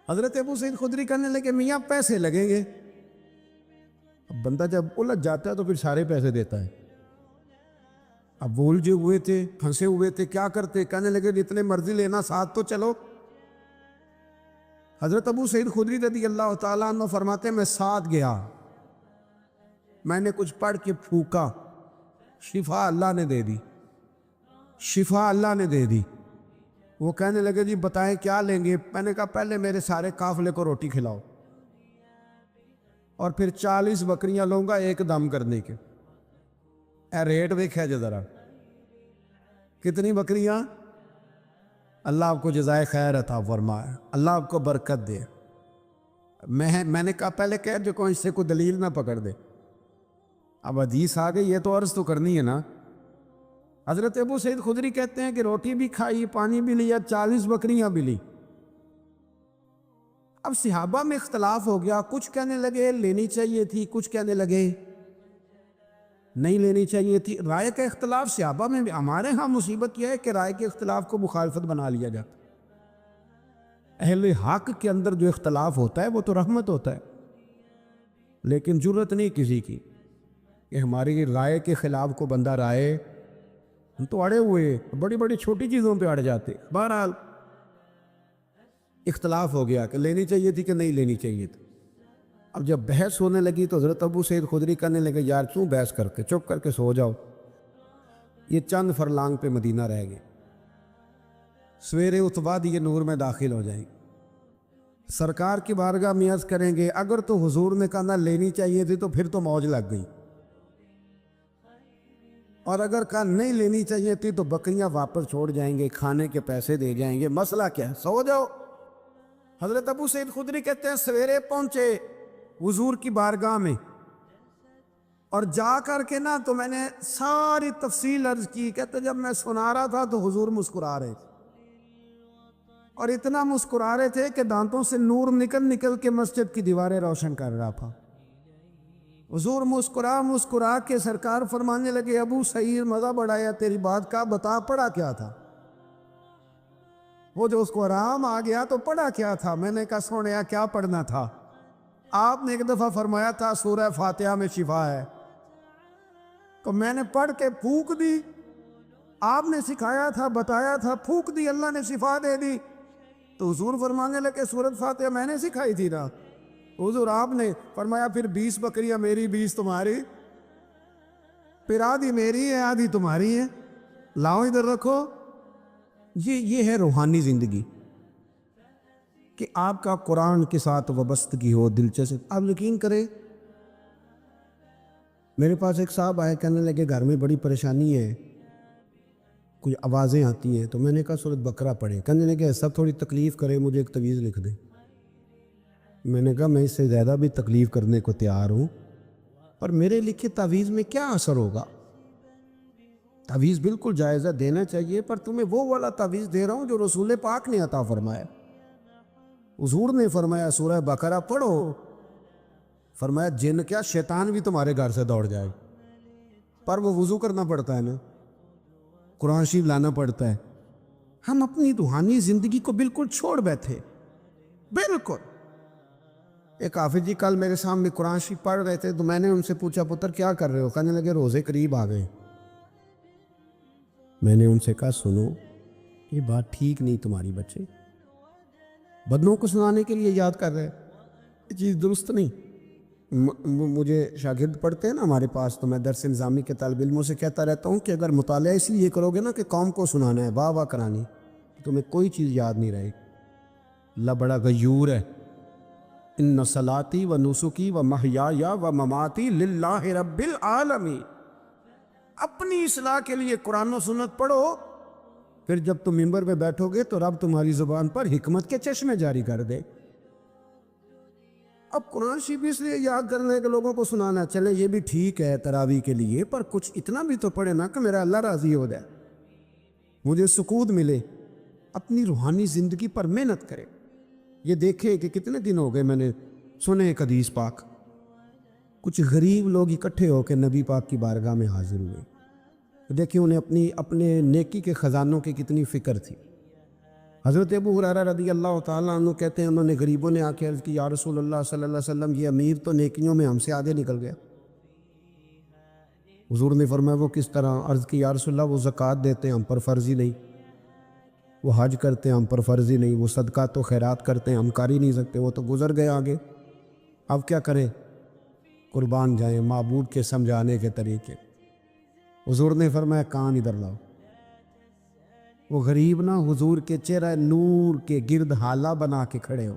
Speaker 2: حضرت ابو سعید خدری کہنے لگے میاں پیسے لگیں گے. اب بندہ جب الجھ جاتا ہے تو پھر سارے پیسے دیتا ہے. اب وہ الجھے ہوئے تھے، پھنسے ہوئے تھے، کیا کرتے؟ کہنے لگے جتنے مرضی لینا، ساتھ تو چلو. حضرت ابو سعید خدری رضی اللہ تعالیٰ عنہ فرماتے ہیں میں ساتھ گیا، میں نے کچھ پڑھ کے پھونکا، شفا اللہ نے دے دی، شفا اللہ نے دے دی. وہ کہنے لگے جی بتائیں کیا لیں گے؟ میں نے کہا پہلے میرے سارے قافلے کو روٹی کھلاؤ، اور پھر 40 بکریاں لوں گا ایک دم کرنے کے. اے ریٹ دیکھا جا ذرا، کتنی بکریاں؟ اللہ آپ کو جزائے خیر عطا فرمائے، اللہ آپ کو برکت دے. میں نے کہا پہلے کہہ جو کوئی اس سے کوئی دلیل نہ پکڑ دے. اب حدیث آ گئی، یہ تو عرض تو کرنی ہے نا. حضرت ابو سعید خدری کہتے ہیں کہ روٹی بھی کھائی، پانی بھی لیا، 40 بکریاں بھی لی. اب صحابہ میں اختلاف ہو گیا، کچھ کہنے لگے لینی چاہیے تھی، کچھ کہنے لگے نہیں لینی چاہیے تھی. رائے کا اختلاف صحابہ میں بھی. ہمارے ہاں مصیبت یہ ہے کہ رائے کے اختلاف کو مخالفت بنا لیا جاتا. اہل حق کے اندر جو اختلاف ہوتا ہے وہ تو رحمت ہوتا ہے، لیکن جرت نہیں کسی کی کہ ہماری رائے کے خلاف کو بندہ رائے. ہم تو اڑے ہوئے، بڑی بڑی چھوٹی چیزوں پہ اڑ جاتے. بہرحال اختلاف ہو گیا کہ لینی چاہیے تھی کہ نہیں لینی چاہیے تھی. اب جب بحث ہونے لگی تو حضرت ابو سعید خدری کہنے لگے یار کیوں بحث کرتے، چپ کر کے سو جاؤ. یہ چند فرلانگ پہ مدینہ رہ گئے، سویرے اتواد یہ نور میں داخل ہو جائیں گے. سرکار کی بارگاہ میں عرض کریں گے اگر تو حضور نے کہا نہ لینی چاہیے تھی تو پھر تو موج لگ گئی، اور اگر کہا نہیں لینی چاہیے تھی تو بکریاں واپس چھوڑ جائیں گے، کھانے کے پیسے دے جائیں گے. مسئلہ کیا ہے؟ سو جاؤ. حضرت ابو سعید خدری کہتے ہیں سویرے پہنچے حضور کی بارگاہ میں، اور جا کر کے نا تو میں نے ساری تفصیل عرض کی. کہتے جب میں سنا رہا تھا تو حضور مسکرا رہے تھے، اور اتنا مسکرا رہے تھے کہ دانتوں سے نور نکل نکل کے مسجد کی دیواریں روشن کر رہا تھا. حضور مسکرا مسکرا کے سرکار فرمانے لگے ابو سعید مزہ بڑھایا تیری بات کا، بتا پڑھا کیا تھا؟ وہ جو اس کو آرام آ گیا تو پڑھا کیا تھا؟ میں نے کہا سونیا کیا پڑھنا تھا؟ آپ نے ایک دفعہ فرمایا تھا سورہ فاتحہ میں شفا ہے، تو میں نے پڑھ کے پھونک دی. آپ نے سکھایا تھا، بتایا تھا، پھونک دی، اللہ نے شفا دے دی. تو حضور فرمانے لگے سورۃ فاتحہ میں نے سکھائی تھی نا. حضور آپ نے فرمایا پھر 20 بکریاں میری 20 تمہاری، پھر آدھی میری ہے آدھی تمہاری ہے، لاؤ ادھر رکھو. یہ ہے روحانی زندگی کہ آپ کا قرآن کے ساتھ وابستگی ہو، دلچسپ. آپ یقین کریں میرے پاس ایک صاحب آئے، کہنے لگے گھر میں بڑی پریشانی ہے، کوئی آوازیں آتی ہیں. تو میں نے کہا سورۃ بقرہ پڑھیں. کہنے لگے سب تھوڑی تکلیف کرے، مجھے ایک تعویذ لکھ دیں. میں نے کہا میں اس سے زیادہ بھی تکلیف کرنے کو تیار ہوں، پر میرے لکھے تعویذ میں کیا اثر ہوگا؟ تعویذ بالکل جائز ہے، دینا چاہیے، پر تمہیں وہ والا تعویذ دے رہا ہوں جو رسول پاک نے عطا فرمایا. حضور نے فرمایا سورہ بقرہ پڑھو. فرمایا جن کیا شیطان بھی تمہارے گھر سے دوڑ جائے. پر وہ وضو کرنا پڑتا ہے نا, قرآن شریف لانا پڑتا ہے. ہم اپنی روحانی زندگی کو بالکل چھوڑ بیٹھے, بالکل. ایک حافظ جی کل میرے سامنے قرآن شریف پڑھ رہے تھے, تو میں نے ان سے پوچھا پتر کیا کر رہے ہو؟ کہنے لگے روزے قریب آ گئے. میں نے ان سے کہا سنو, یہ بات ٹھیک نہیں تمہاری بچے, بدنوں کو سنانے کے لیے یاد کر رہے, یہ چیز درست نہیں. مجھے شاگرد پڑھتے ہیں نا ہمارے پاس, تو میں درس نظامی کے طالب علموں سے کہتا رہتا ہوں کہ اگر مطالعہ اس لیے کرو گے نا کہ قوم کو سنانا ہے, واہ واہ کرانی, تمہیں کوئی چیز یاد نہیں رہے گی. اللہ بڑا غیور ہے. ان صلاتی و نسکی و محیایا و مماتی للہ رب العالمین. اپنی اصلاح کے لیے قرآن و سنت پڑھو, پھر جب تم منبر پہ بیٹھو گے تو رب تمہاری زبان پر حکمت کے چشمے جاری کر دے. اب قرآن شریف اس لیے یاد کرنے کے لوگوں کو سنانا, چلے یہ بھی ٹھیک ہے تراویح کے لیے, پر کچھ اتنا بھی تو پڑھے نا کہ میرا اللہ راضی ہو جائے, مجھے سکون ملے. اپنی روحانی زندگی پر محنت کرے. یہ دیکھے کہ کتنے دن ہو گئے میں نے سنے ایک حدیث پاک, کچھ غریب لوگ اکٹھے ہو کے نبی پاک کی بارگاہ میں حاضر ہوئے. دیکھیں انہیں اپنے نیکی کے خزانوں کی کتنی فکر تھی. حضرت ابو ہریرہ رضی اللہ تعالیٰ عنہ کہتے ہیں, انہوں نے غریبوں نے آ کے عرض کی, یا رسول اللہ صلی اللہ علیہ وسلم, یہ امیر تو نیکیوں میں ہم سے آگے نکل گیا. حضور نے فرمایا وہ کس طرح؟ عرض کی, یا رسول اللہ وہ زکوٰۃ دیتے ہیں, ہم پر فرض ہی نہیں. وہ حج کرتے ہیں, ہم پر فرض ہی نہیں. وہ صدقات و خیرات کرتے ہیں, ہم کر ہی نہیں سکتے, وہ تو گزر گئے آگے. اب کیا کریں؟ قربان جائیں معبود کے سمجھانے کے طریقے. حضور نے فرمایا کان ادھر لاؤ. وہ غریب نا حضور کے چہرہ نور کے گرد حالہ بنا کے کھڑے ہو.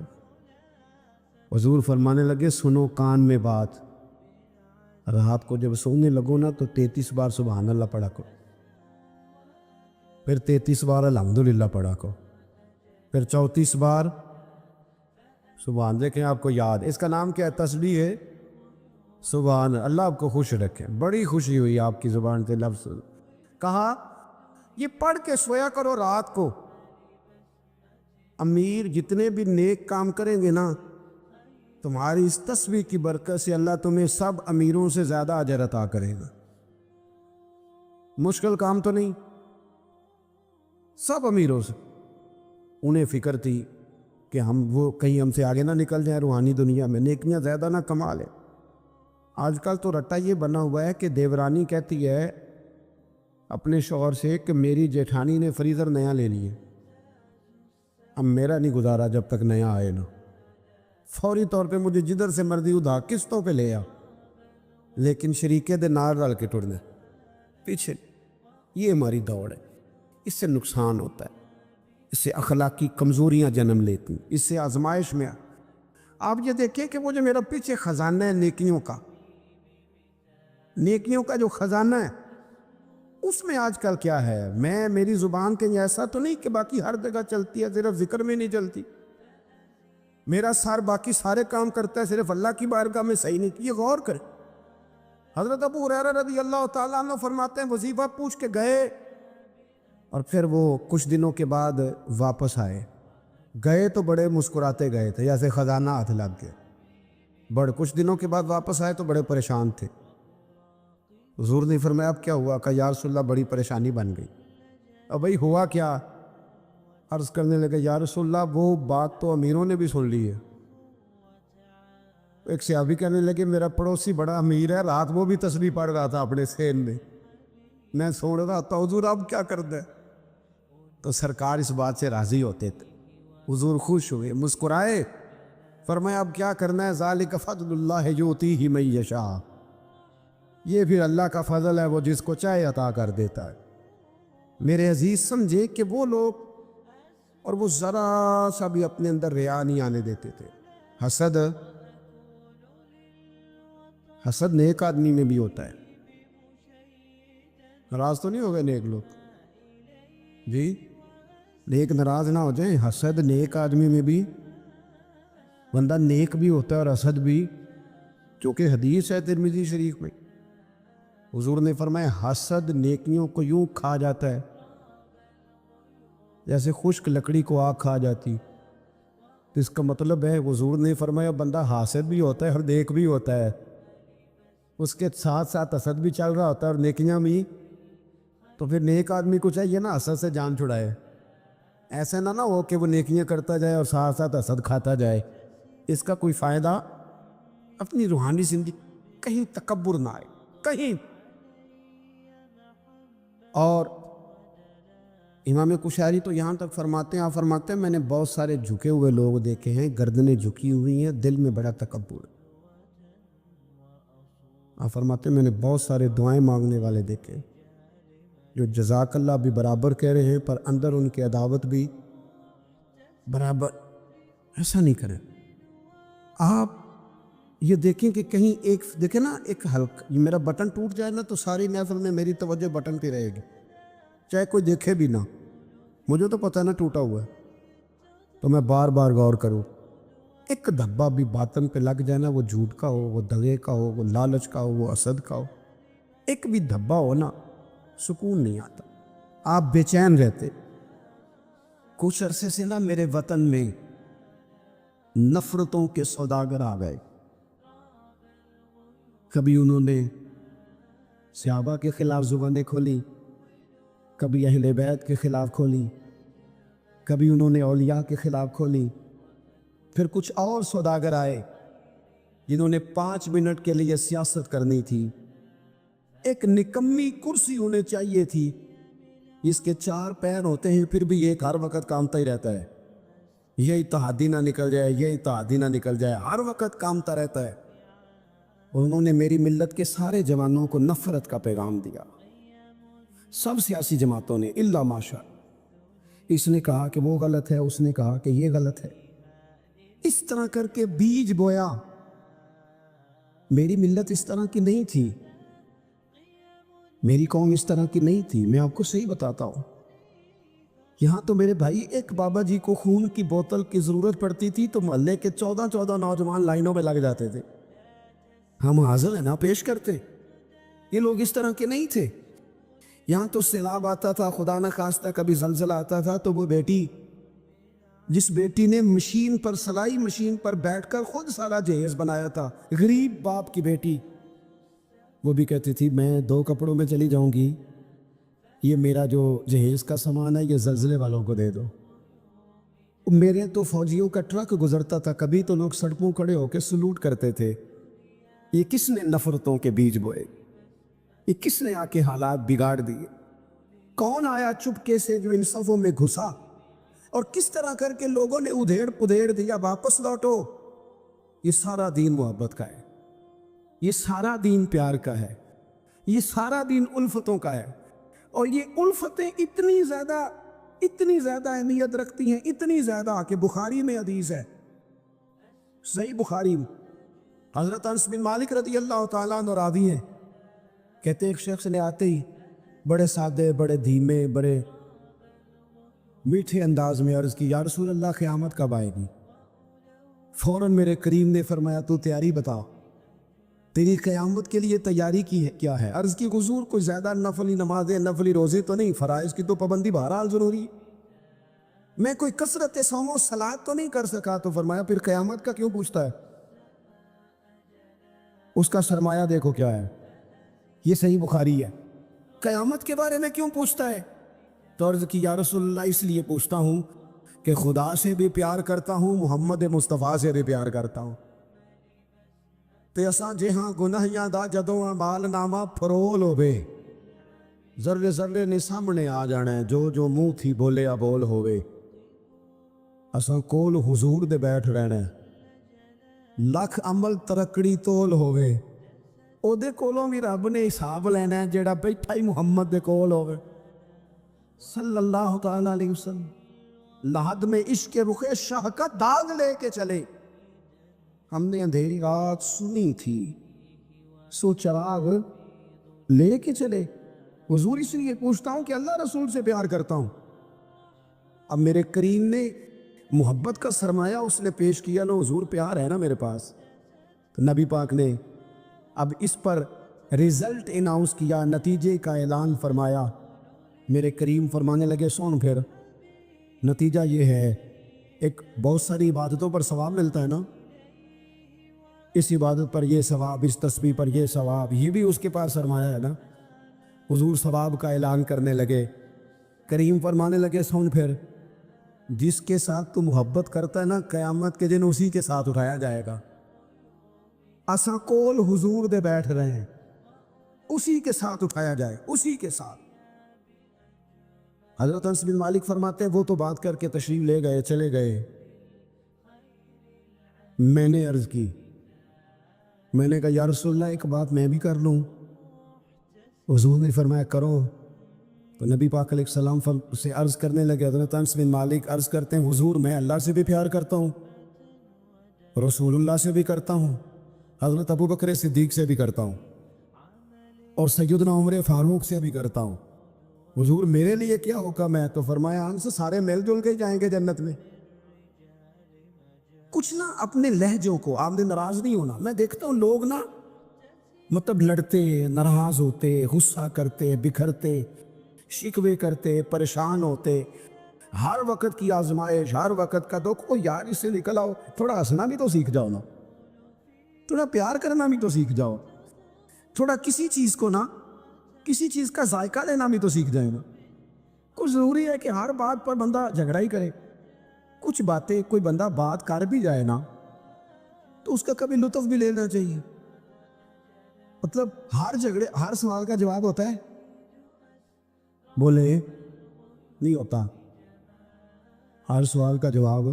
Speaker 2: حضور فرمانے لگے سنو کان میں بات, رات کو جب سونے لگو نا تو 33 بار سبحان اللہ پڑھا کرو, پھر 33 بار الحمدللہ پڑھا کرو, پھر 34 بار سبحان. دیکھیں آپ کو یاد, اس کا نام کیا ہے؟ تسبیح ہے سبحان. اللہ آپ کو خوش رکھے. بڑی خوشی ہوئی آپ کی زبان سے لفظ کہا, یہ پڑھ کے سویا کرو رات کو. امیر جتنے بھی نیک کام کریں گے نا, تمہاری اس تسبیح کی برکت سے اللہ تمہیں سب امیروں سے زیادہ اجر عطا کرے گا. مشکل کام تو نہیں, سب امیروں سے. انہیں فکر تھی کہ وہ کہیں ہم سے آگے نہ نکل جائیں روحانی دنیا میں, نیکیاں زیادہ نہ کما لیں. آج کل تو رٹا یہ بنا ہوا ہے کہ دیورانی کہتی ہے اپنے شوہر سے کہ میری جیٹھانی نے فریزر نیا لے لیے, اب میرا نہیں گزارا جب تک نیا آئے نا, فوری طور پہ مجھے جدھر سے مرضی ادھا قسطوں پہ لے آ. لیکن شریکے دے نار رل کے ٹرنے پیچھے. یہ ہماری دوڑ ہے, اس سے نقصان ہوتا ہے, اس سے اخلاقی کمزوریاں جنم لیتی, اس سے آزمائش میں. آپ یہ دیکھیں کہ وہ جو میرا پیچھے خزانہ ہے نیکیوں کا جو خزانہ ہے, اس میں آج کل کیا ہے؟ میری زبان کے ایسا تو نہیں کہ باقی ہر جگہ چلتی ہے, صرف ذکر میں نہیں چلتی. میرا سر باقی سارے کام کرتا ہے, صرف اللہ کی بارگاہ میں صحیح نہیں. یہ غور کریں. حضرت ابو ہریرہ رضی اللہ تعالیٰ عنہ فرماتے ہیں وظیفہ پوچھ کے گئے, اور پھر وہ کچھ دنوں کے بعد واپس آئے. گئے تو بڑے مسکراتے گئے تھے, جیسے خزانہ ہاتھ لگ گیا. کچھ دنوں کے بعد واپس آئے تو بڑے پریشان تھے. حضور نے فرمایا اب کیا ہوا؟ کہ یا رسول اللہ بڑی پریشانی بن گئی. اب بھائی ہوا کیا؟ عرض کرنے لگے یا رسول اللہ وہ بات تو امیروں نے بھی سن لی ہے. ایک صحابی کہنے لگے میرا پڑوسی بڑا امیر ہے, رات وہ بھی تسبیح پڑھ رہا تھا اپنے سین میں سن رہا تھا, حضور اب کیا کر دیں؟ تو سرکار اس بات سے راضی ہوتے تھے. حضور خوش ہوئے, مسکرائے, فرمایا اب کیا کرنا ہے؟ ذالک فضل اللہ یؤتیہ من یشاء, یہ پھر اللہ کا فضل ہے, وہ جس کو چاہے عطا کر دیتا ہے. میرے عزیز سمجھے کہ وہ لوگ, اور وہ ذرا سا بھی اپنے اندر ریا نہیں آنے دیتے تھے. حسد نیک آدمی میں بھی ہوتا ہے. ناراض تو نہیں ہو گئے نیک لوگ جی؟ نیک ناراض نہ ہو جائیں. حسد نیک آدمی میں بھی, بندہ نیک بھی ہوتا ہے اور حسد بھی, چونکہ حدیث ہے ترمذی شریف میں. حضور نے فرمایا حسد نیکیوں کو یوں کھا جاتا ہے جیسے خشک لکڑی کو آگ کھا جاتی. تو اس کا مطلب ہے حضور نے فرمایا بندہ حاسد بھی ہوتا ہے اور نیک بھی ہوتا ہے. اس کے ساتھ ساتھ حسد بھی چل رہا ہوتا ہے اور نیکیاں بھی. تو پھر نیک آدمی کو چاہیے نا حسد سے جان چھڑائے. ایسا نہ ہو کہ وہ نیکیاں کرتا جائے اور ساتھ ساتھ حسد کھاتا جائے. اس کا کوئی فائدہ اپنی روحانی زندگی کہیں تکبر نہ آئے کہیں. اور امام کشاری تو یہاں تک فرماتے ہیں، آپ فرماتے ہیں میں نے بہت سارے جھکے ہوئے لوگ دیکھے ہیں، گردنیں جھکی ہوئی ہیں، دل میں بڑا تکبر. آپ فرماتے ہیں میں نے بہت سارے دعائیں مانگنے والے دیکھے جو جزاک اللہ بھی برابر کہہ رہے ہیں پر اندر ان کی عداوت بھی برابر. ایسا نہیں کریں. آپ یہ دیکھیں کہ کہیں ایک دیکھیں نا، ایک ہلکا میرا بٹن ٹوٹ جائے نا تو ساری محفل میں میری توجہ بٹن پہ رہے گی، چاہے کوئی دیکھے بھی نہ. مجھے تو پتہ ہے نا ٹوٹا ہوا ہے، تو میں بار بار غور کروں. ایک دھبا بھی باطن پہ لگ جائے نا، وہ جھوٹ کا ہو، وہ دغے کا ہو، وہ لالچ کا ہو، وہ حسد کا ہو، ایک بھی دھبا ہو نا، سکون نہیں آتا، آپ بے چین رہتے. کچھ عرصے سے نا میرے وطن میں نفرتوں کے سوداگر آ گئے. کبھی انہوں نے صحابہ کے خلاف زبانیں کھولی، کبھی اہل بیت کے خلاف کھولی، کبھی انہوں نے اولیاء کے خلاف کھولی. پھر کچھ اور سوداگر آئے جنہوں نے 5 منٹ کے لیے سیاست کرنی تھی. ایک نکمی کرسی ہونے چاہیے تھی، اس کے 4 پیر ہوتے ہیں پھر بھی ایک ہر وقت کامتا ہی رہتا ہے. یہ اتحادی نہ نکل جائے، یہ اتحادی نہ نکل جائے، ہر وقت کامتا رہتا ہے. انہوں نے میری ملت کے سارے جوانوں کو نفرت کا پیغام دیا، سب سیاسی جماعتوں نے الا ماشاء. اس نے کہا کہ وہ غلط ہے، اس نے کہا کہ یہ غلط ہے. اس طرح کر کے بیج بویا. میری ملت اس طرح کی نہیں تھی، میری قوم اس طرح کی نہیں تھی. میں آپ کو صحیح بتاتا ہوں، یہاں تو میرے بھائی ایک بابا جی کو خون کی بوتل کی ضرورت پڑتی تھی تو محلے کے 14 نوجوان لائنوں میں لگ جاتے تھے. ہم حاضر ہیں نا پیش کرتے. یہ لوگ اس طرح کے نہیں تھے. یہاں تو سیلاب آتا تھا، خدا نہ خواستہ کبھی زلزلہ آتا تھا تو وہ بیٹی، جس بیٹی نے مشین پر، سلائی مشین پر بیٹھ کر خود سارا جہیز بنایا تھا، غریب باپ کی بیٹی، وہ بھی کہتی تھی میں 2 کپڑوں میں چلی جاؤں گی، یہ میرا جو جہیز کا سامان ہے یہ زلزلے والوں کو دے دو. میرے تو فوجیوں کا ٹرک گزرتا تھا، کبھی تو لوگ سڑکوں کھڑے ہو کے سلوٹ کرتے تھے. یہ کس نے نفرتوں کے بیج بوئے؟ یہ کس نے آ کے حالات بگاڑ دیے؟ کون آیا چپکے سے جو ان صفوں میں گھسا اور کس طرح کر کے لوگوں نے ادھیڑ پدھیڑ دیا واپس لوٹو. یہ سارا دین محبت کا ہے، یہ سارا دین پیار کا ہے، یہ سارا دین الفتوں کا ہے. اور یہ الفتیں اتنی زیادہ اہمیت رکھتی ہیں، اتنی زیادہ کہ بخاری میں حدیث ہے، صحیح بخاری میں، حضرت انس بن مالک رضی اللہ تعالیٰ عنہ راوی ہیں، کہتے ایک شخص نے آتے ہی بڑے سادے، بڑے دھیمے، بڑے میٹھے انداز میں عرض کی یا رسول اللہ قیامت کب آئے گی؟ فوراً میرے کریم نے فرمایا تو تیاری بتا، تیری قیامت کے لیے تیاری کی ہے کیا ہے؟ عرض کی حضور کوئی زیادہ نفلی نمازیں، نفلی روزے تو نہیں، فرائض کی تو پابندی بہرحال ضروری ہے، میں کوئی کثرت صوم و صلات تو نہیں کر سکا. تو فرمایا پھر قیامت کا کیوں پوچھتا ہے؟ اس کا سرمایہ دیکھو کیا ہے. یہ صحیح بخاری ہے. قیامت کے بارے میں کیوں پوچھتا ہے؟ تو عرض کی یا رسول اللہ اس لیے پوچھتا ہوں کہ خدا سے بھی پیار کرتا ہوں، محمد مصطفیٰ سے بھی پیار کرتا ہوں. تے اساں جہاں گناہیاں دا جدوں اعمال نامہ فرول ہوے، ذرے ذرے نے سامنے آ جانا ہے، جو جو منہ تھی بولیا بول ہوے. اساں کول حضور دے بیٹھ رہنا ہے، لکھ عمل ترکڑی تول ہوے، او دے کولوں بھی رب نے حساب لینا ہے جیڑا بیٹھا ہی محمد دے کول ہوے صلی اللہ تعالیٰ علیہ وسلم. لحد میں عشق رخ شاہ کا داغ لے کے چلے. ہم نے اندھیری رات سنی تھی سو چراغ لے کے چلے. حضور اس لیے پوچھتا ہوں کہ اللہ رسول سے پیار کرتا ہوں. اب میرے کریم نے محبت کا سرمایہ اس نے پیش کیا نا، حضور پیار ہے نا میرے پاس. تو نبی پاک نے اب اس پر ریزلٹ اناؤنس کیا، نتیجے کا اعلان فرمایا. میرے کریم فرمانے لگے سن پھر نتیجہ یہ ہے، ایک بہت ساری عبادتوں پر ثواب ملتا ہے نا، اس عبادت پر یہ ثواب، اس تسبیح پر یہ ثواب، یہ بھی اس کے پاس سرمایہ ہے نا۔ حضور ثواب کا اعلان کرنے لگے، کریم فرمانے لگے سن پھر، جس کے ساتھ تو محبت کرتا ہے نا، قیامت کے دن اسی کے ساتھ اٹھایا جائے گا۔ اساں کول حضور دے بیٹھ رہے ہیں، اسی کے ساتھ اٹھایا جائے، اسی کے ساتھ۔ حضرت انس بن مالک فرماتے ہیں وہ تو بات کر کے تشریف لے گئے، چلے گئے۔ میں نے عرض کی، میں نے کہا یا رسول اللہ ایک بات میں بھی کر لوں؟ حضور نے فرمایا کرو۔ تو نبی پاک علیہ السلام سے عرض کرنے لگے، حضرت انس بن مالک عرض کرتے ہیں حضور میں اللہ سے بھی پیار کرتا ہوں، رسول اللہ سے بھی کرتا ہوں، حضرت ابو بکر صدیق سے بھی کرتا ہوں، اور سیدنا عمر فاروق سے بھی کرتا ہوں، حضور میرے لیے کیا حکم ہے؟ تو فرمایا ہم سے سارے مل جل کے جائیں گے جنت میں۔ کچھ نہ اپنے لہجوں کو، آپ نے ناراض نہیں ہونا۔ میں دیکھتا ہوں لوگ نا مطلب لڑتے، ناراض ہوتے، غصہ کرتے، بکھرتے، شکوے کرتے، پریشان ہوتے، ہر وقت کی آزمائش، ہر وقت کا دکھ، او یار اس سے نکل آؤ، تھوڑا ہنسنا بھی تو سیکھ جاؤ نا، تھوڑا پیار کرنا بھی تو سیکھ جاؤ، تھوڑا کسی چیز کو نا، کسی چیز کا ذائقہ لینا بھی تو سیکھ جائے نا۔ کچھ ضروری ہے کہ ہر بات پر بندہ جھگڑا ہی کرے؟ کچھ باتیں کوئی بندہ بات کر بھی جائے نا تو اس کا کبھی لطف بھی لینا چاہیے۔ مطلب ہر جھگڑے، ہر سوال کا جواب ہوتا ہے؟ بولے نہیں ہوتا۔ ہر سوال کا جواب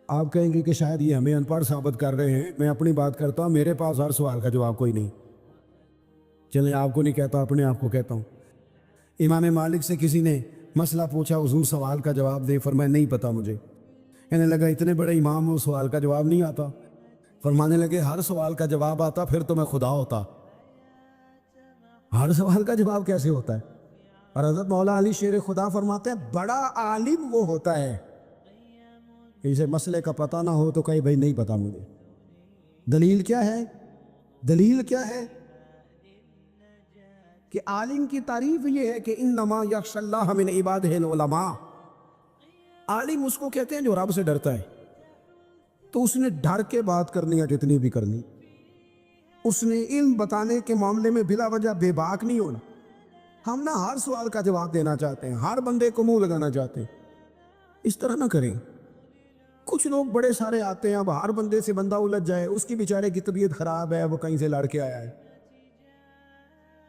Speaker 2: آپ کہیں گے کہ شاید یہ ہمیں ان پڑھ ثابت کر رہے ہیں۔ میں اپنی بات کرتا ہوں، میرے پاس ہر سوال کا جواب کوئی نہیں۔ چلیں آپ کو نہیں کہتا، اپنے آپ کو کہتا ہوں۔ امام مالک سے کسی نے مسئلہ پوچھا، حضور سوال کا جواب دے، فرمایا نہیں پتا مجھے۔ کہنے لگا اتنے بڑے امام ہو، سوال کا جواب نہیں آتا؟ فرمانے لگے ہر سوال کا جواب آتا پھر تو میں خدا ہوتا۔ ہر سوال کا جواب کیسے ہوتا ہے؟ اور حضرت مولا علی شیر خدا فرماتے ہیں بڑا عالم وہ ہوتا ہے کہ اسے مسئلے کا پتہ نہ ہو تو کہیں بھائی نہیں پتا مجھے۔ دلیل کیا ہے؟ دلیل کیا ہے؟ کہ عالم کی تعریف یہ ہے کہ انما یخشی اللہ من عبادہ العلماء۔ عالم اس کو کہتے ہیں جو رب سے ڈرتا ہے۔ تو اس نے ڈر کے بات کرنی ہے جتنی بھی کرنی، اس نے علم بتانے کے معاملے میں بلا وجہ بے باک نہیں ہونا۔ ہم نہ ہر سوال کا جواب دینا چاہتے ہیں، ہر بندے کو منہ لگانا چاہتے ہیں، اس طرح نہ کریں۔ کچھ لوگ بڑے سارے آتے ہیں، اب ہر بندے سے بندہ الجھ جائے، اس کی بیچارے کی طبیعت خراب ہے، وہ کہیں سے لڑ کے آیا ہے،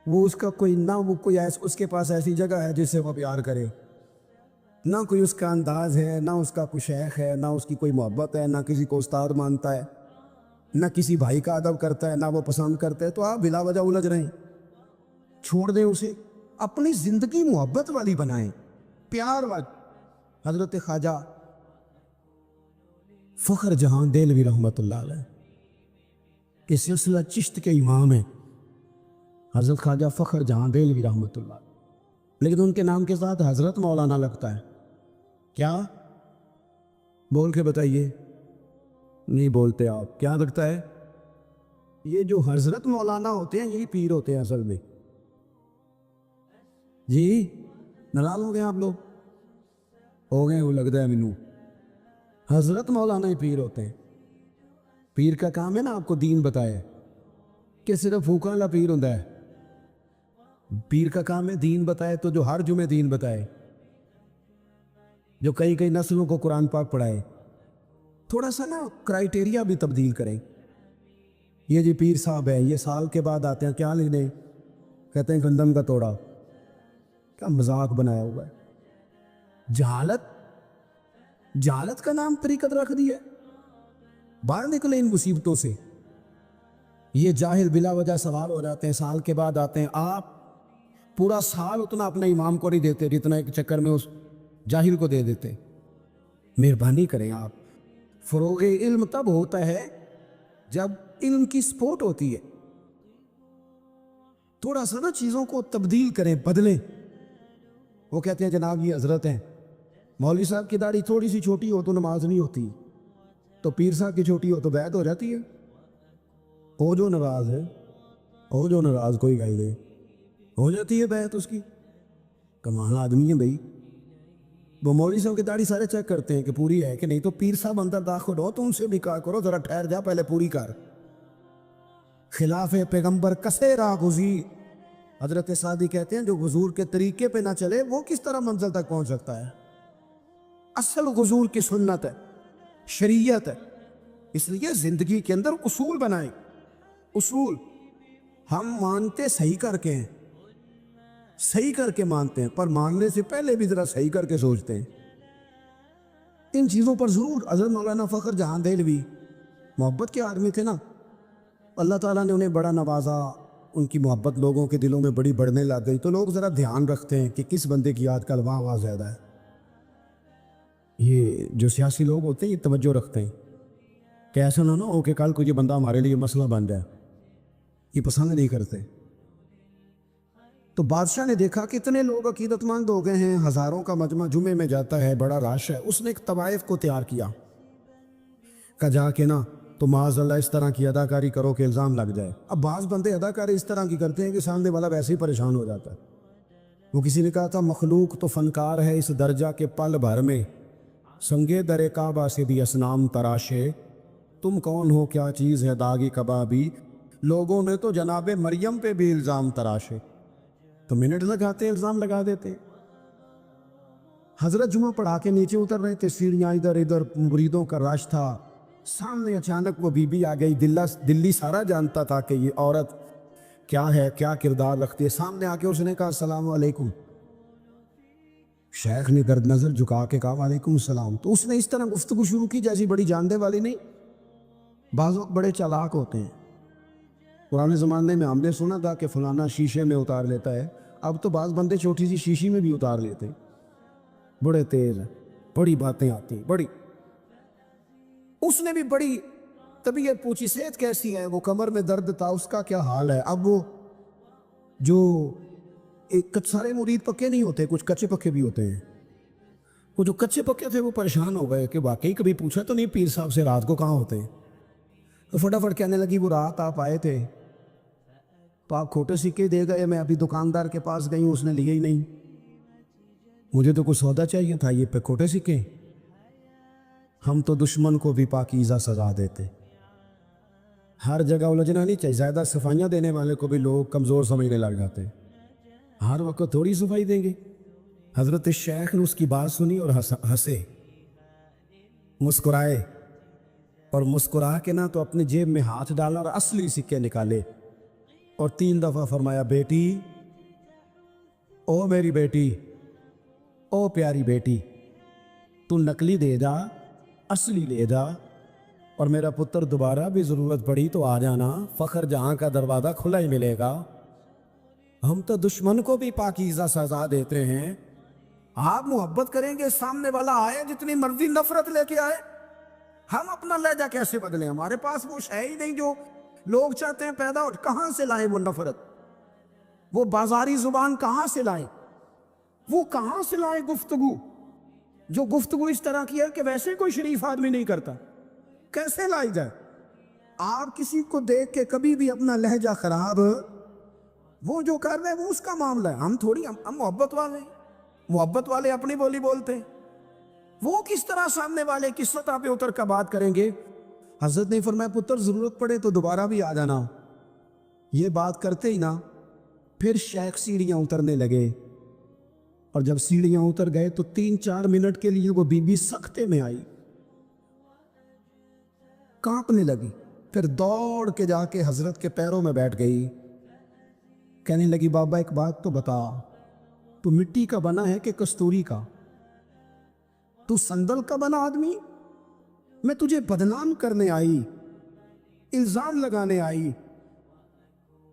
Speaker 2: وہ اس کا کوئی نہ، وہ کوئی اس کے پاس ایسی جگہ ہے جس سے وہ پیار کرے، نہ کوئی اس کا انداز ہے، نہ اس کا کوئی شیخ ہے، نہ اس کی کوئی محبت ہے، نہ کسی کو استاد مانتا ہے، نہ کسی بھائی کا ادب کرتا ہے، نہ وہ پسند کرتا ہے، تو آپ بلا وجہ الجھ رہے ہیں۔ چھوڑ دیں اسے، اپنی زندگی محبت والی بنائیں، پیار والی۔ حضرت خواجہ فخر جہاں دہلوی رحمۃ اللہ علیہ کہ سلسلہ چشت کے امام ہیں، حضرت خواجہ فخر جہاں دہلوی رحمۃ اللہ علیہ، لیکن ان کے نام کے ساتھ حضرت مولانا لگتا ہے۔ کیا؟ بول کے بتائیے۔ نہیں بولتے آپ، کیا لگتا ہے؟ یہ جو حضرت مولانا ہوتے ہیں یہی پیر ہوتے ہیں اصل میں۔ جی ناراض ہو گئے آپ لوگ؟ ہو گئے، وہ لگتا ہے مینوں۔ حضرت مولانا ہی پیر ہوتے ہیں۔ پیر کا کام ہے نا آپ کو دین بتائے، کہ صرف پھوکا والا پیر ہوتا ہے؟ پیر کا کام ہے دین بتائے، تو جو ہر جمعے دین بتائے، جو کئی کئی نسلوں کو قرآن پاک پڑھائے۔ تھوڑا سا نا کرائیٹیریا بھی تبدیل کریں۔ یہ جی پیر صاحب ہے، یہ سال کے بعد آتے ہیں، کیا لینے؟ کہتے ہیں گندم کا توڑا۔ کیا مذاق بنایا ہوا ہے؟ جہالت، جہالت کا نام طریقت رکھ دی ہے۔ باہر نکلیں ان مصیبتوں سے۔ یہ جاہل بلا وجہ سوال ہو جاتے ہیں، سال کے بعد آتے ہیں۔ آپ پورا سال اتنا اپنے امام کو نہیں دیتے جتنا ایک چکر میں اس جاہل کو دے دیتے۔ مہربانی کریں آپ۔ فروغ علم تب ہوتا ہے جب علم کی سپورٹ ہوتی ہے۔ تھوڑا سا نا چیزوں کو تبدیل کریں، بدلیں۔ وہ کہتے ہیں جناب یہ حضرت ہیں، مولوی صاحب کی داڑھی تھوڑی سی چھوٹی ہو تو نماز نہیں ہوتی، تو پیر صاحب کی چھوٹی ہو تو بیعت ہو جاتی ہے۔ ہو جو ناراض ہے، ہو جو ناراض، کوئی گل نہیں، ہو جاتی ہے بیعت اس کی۔ کمال آدمی ہے بھائی، وہ مولوی صاحب کی داڑھی سارے چیک کرتے ہیں کہ پوری ہے کہ نہیں, تو پیر صاحب اندر داخل ہو تو ان سے بھی کہا کرو ذرا ٹھہر جا, پہلے پوری کر. خلاف پیغمبر کسے راہ گزیر. حضرت سعدی کہتے ہیں جو حضور کے طریقے پہ نہ چلے وہ کس طرح منزل تک پہنچ سکتا ہے. اصل حضور کی سنت ہے, شریعت ہے. اس لیے زندگی کے اندر اصول بنائیں. اصول ہم مانتے صحیح کر کے ہیں, صحیح کر کے مانتے ہیں, پر ماننے سے پہلے بھی ذرا صحیح کر کے سوچتے ہیں. ان چیزوں پر ضرور. حضرت مولانا فخر جہاں دہلوی محبت کے آدمی تھے نا, اللہ تعالیٰ نے انہیں بڑا نوازا, ان کی محبت لوگوں کے دلوں میں بڑی بڑھنے لگ گئی. تو لوگ ذرا دھیان رکھتے ہیں کہ کس بندے کی آج کل واہ واہ زیادہ ہے. یہ جو سیاسی لوگ ہوتے ہیں یہ توجہ رکھتے ہیں کہ ایسا نہ ہو کہ کل کوئی بندہ ہمارے لیے مسئلہ بن جائے. یہ پسند نہیں کرتے. تو بادشاہ نے دیکھا کہ اتنے لوگ عقیدت مند ہو گئے ہیں, ہزاروں کا مجمع جمعے میں جاتا ہے, بڑا رش ہے. اس نے ایک طوائف کو تیار کیا کہ جا کے نا تو معاذ اللہ اس طرح کی اداکاری کرو کہ الزام لگ جائے. اب بعض بندے اداکاری اس طرح کی کرتے ہیں کہ سامنے والا ویسے ہی پریشان ہو جاتا ہے. وہ کسی نے کہا تھا مخلوق تو فنکار ہے اس درجہ کے پل بھر میں, سنگے در کعبہ سے بھی اسنام تراشے. تم کون ہو کیا چیز ہے داغی کبابی, لوگوں نے تو جناب مریم پہ بھی الزام تراشے. تو منٹ لگاتے الزام لگا دیتے. حضرت جمعہ پڑھا کے نیچے اتر رہے تھے, سیڑھیاں ادھر ادھر, مریدوں کا رش تھا. سامنے اچانک وہ بی بی آ گئی. دلی سارا جانتا تھا کہ یہ عورت کیا ہے, کیا کردار رکھتی ہے. سامنے آ کے اس نے کہا السلام علیکم. شیخ نے گرد نظر جھکا کے کہا وعلیکم السلام. تو اس نے اس طرح گفتگو شروع کی جیسی بڑی جاننے والی نہیں. بعض وقت بڑے چالاک ہوتے ہیں. پرانے زمانے میں ہم نے سنا تھا کہ فلانا شیشے میں اتار لیتا ہے, اب تو بعض بندے چھوٹی سی شیشی میں بھی اتار لیتے ہیں. بڑے تیز ہیں, بڑی باتیں آتی ہیں بڑی. اس نے بھی بڑی طبیعت پوچھی صحت کیسی ہے, وہ کمر میں درد تھا, اس کا کیا حال ہے. اب وہ جو سارے مرید پکے نہیں ہوتے, کچھ کچے پکے بھی ہوتے ہیں. وہ جو کچے پکے تھے وہ پریشان ہو گئے کہ واقعی کبھی پوچھا تو نہیں پیر صاحب سے رات کو کہاں ہوتے ہیں. تو فٹافٹ کہنے لگی وہ رات آپ آئے تھے تو آپ کھوٹے سکے دے گئے, میں ابھی دکاندار کے پاس گئی ہوں, اس نے لیے ہی نہیں. مجھے تو کچھ سودا چاہیے تھا, یہ پہ کھوٹے سکے. ہم تو دشمن کو بھی پاکیزہ سزا دیتے. ہر جگہ الجھنا نہیں چاہیے. زیادہ صفائیاں دینے والے کو بھی لوگ کمزور سمجھنے لگ جاتے ہیں. ہر وقت تھوڑی صفائی دیں گے. حضرت شیخ نے اس کی بات سنی اور ہنسے, مسکرائے, اور مسکرا کے نہ تو اپنے جیب میں ہاتھ ڈالا اور اصلی سکے نکالے اور 3 دفعہ فرمایا بیٹی, او میری بیٹی, او پیاری بیٹی, تو نقلی دے جا, اصلی لے جا, اور میرا پتر دوبارہ بھی ضرورت پڑی تو آ جانا, فخر جہاں کا دروازہ کھلا ہی ملے گا. ہم تو دشمن کو بھی پاکیزہ سزا دیتے ہیں. آپ محبت کریں گے, سامنے والا آئے جتنی مرضی نفرت لے کے آئے, ہم اپنا لہجہ کیسے بدلیں؟ ہمارے پاس وہ ہے ہی نہیں جو لوگ چاہتے ہیں پیدا ہو. کہاں سے لائیں وہ نفرت, وہ بازاری زبان کہاں سے لائیں, وہ کہاں سے لائیں گفتگو جو گفتگو اس طرح کی ہے کہ ویسے کوئی شریف آدمی نہیں کرتا. کیسے لائی جائے؟ آپ کسی کو دیکھ کے کبھی بھی اپنا لہجہ خراب, وہ جو کر رہے ہیں وہ اس کا معاملہ ہے. ہم تھوڑی, ہم محبت والے ہیں, محبت والے اپنی بولی بولتے ہیں. وہ کس طرح سامنے والے کی سطح پہ اتر کر بات کریں گے؟ حضرت نے فرمایا پتر ضرورت پڑے تو دوبارہ بھی آ جانا. یہ بات کرتے ہی نا پھر شیخ سیڑھیاں اترنے لگے, اور جب سیڑھیاں اتر گئے تو 3-4 منٹ کے لیے وہ بی بی سکتے میں آئی, کانپنے لگی. پھر دوڑ کے جا کے حضرت کے پیروں میں بیٹھ گئی. کہنے لگی بابا ایک بات تو بتا, تو مٹی کا بنا ہے کہ کستوری کا؟ تو سندل کا بنا آدمی؟ میں تجھے بدنام کرنے آئی, الزام لگانے آئی.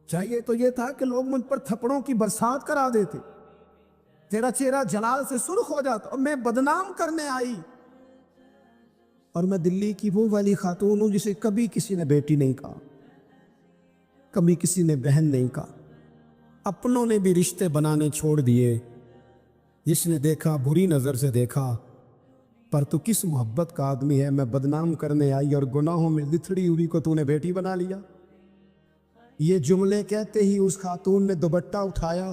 Speaker 2: چاہیے تو یہ تھا کہ لوگ مجھ پر تھپڑوں کی برسات کرا دیتے, تیرا چہرہ جلال سے سرخ ہو جاتا, اور میں بدنام کرنے آئی. اور میں دلی کی وہ والی خاتون ہوں جسے کبھی کسی نے بیٹی نہیں کہا, کبھی کسی نے بہن نہیں کہا. اپنوں نے بھی رشتے بنانے چھوڑ دیے. جس نے دیکھا بری نظر سے دیکھا, پر تو کس محبت کا آدمی ہے, میں بدنام کرنے آئی اور گناہوں میں لتھڑی ہوئی کو تو نے بیٹی بنا لیا. یہ جملے کہتے ہی اس خاتون نے دوپٹہ اٹھایا,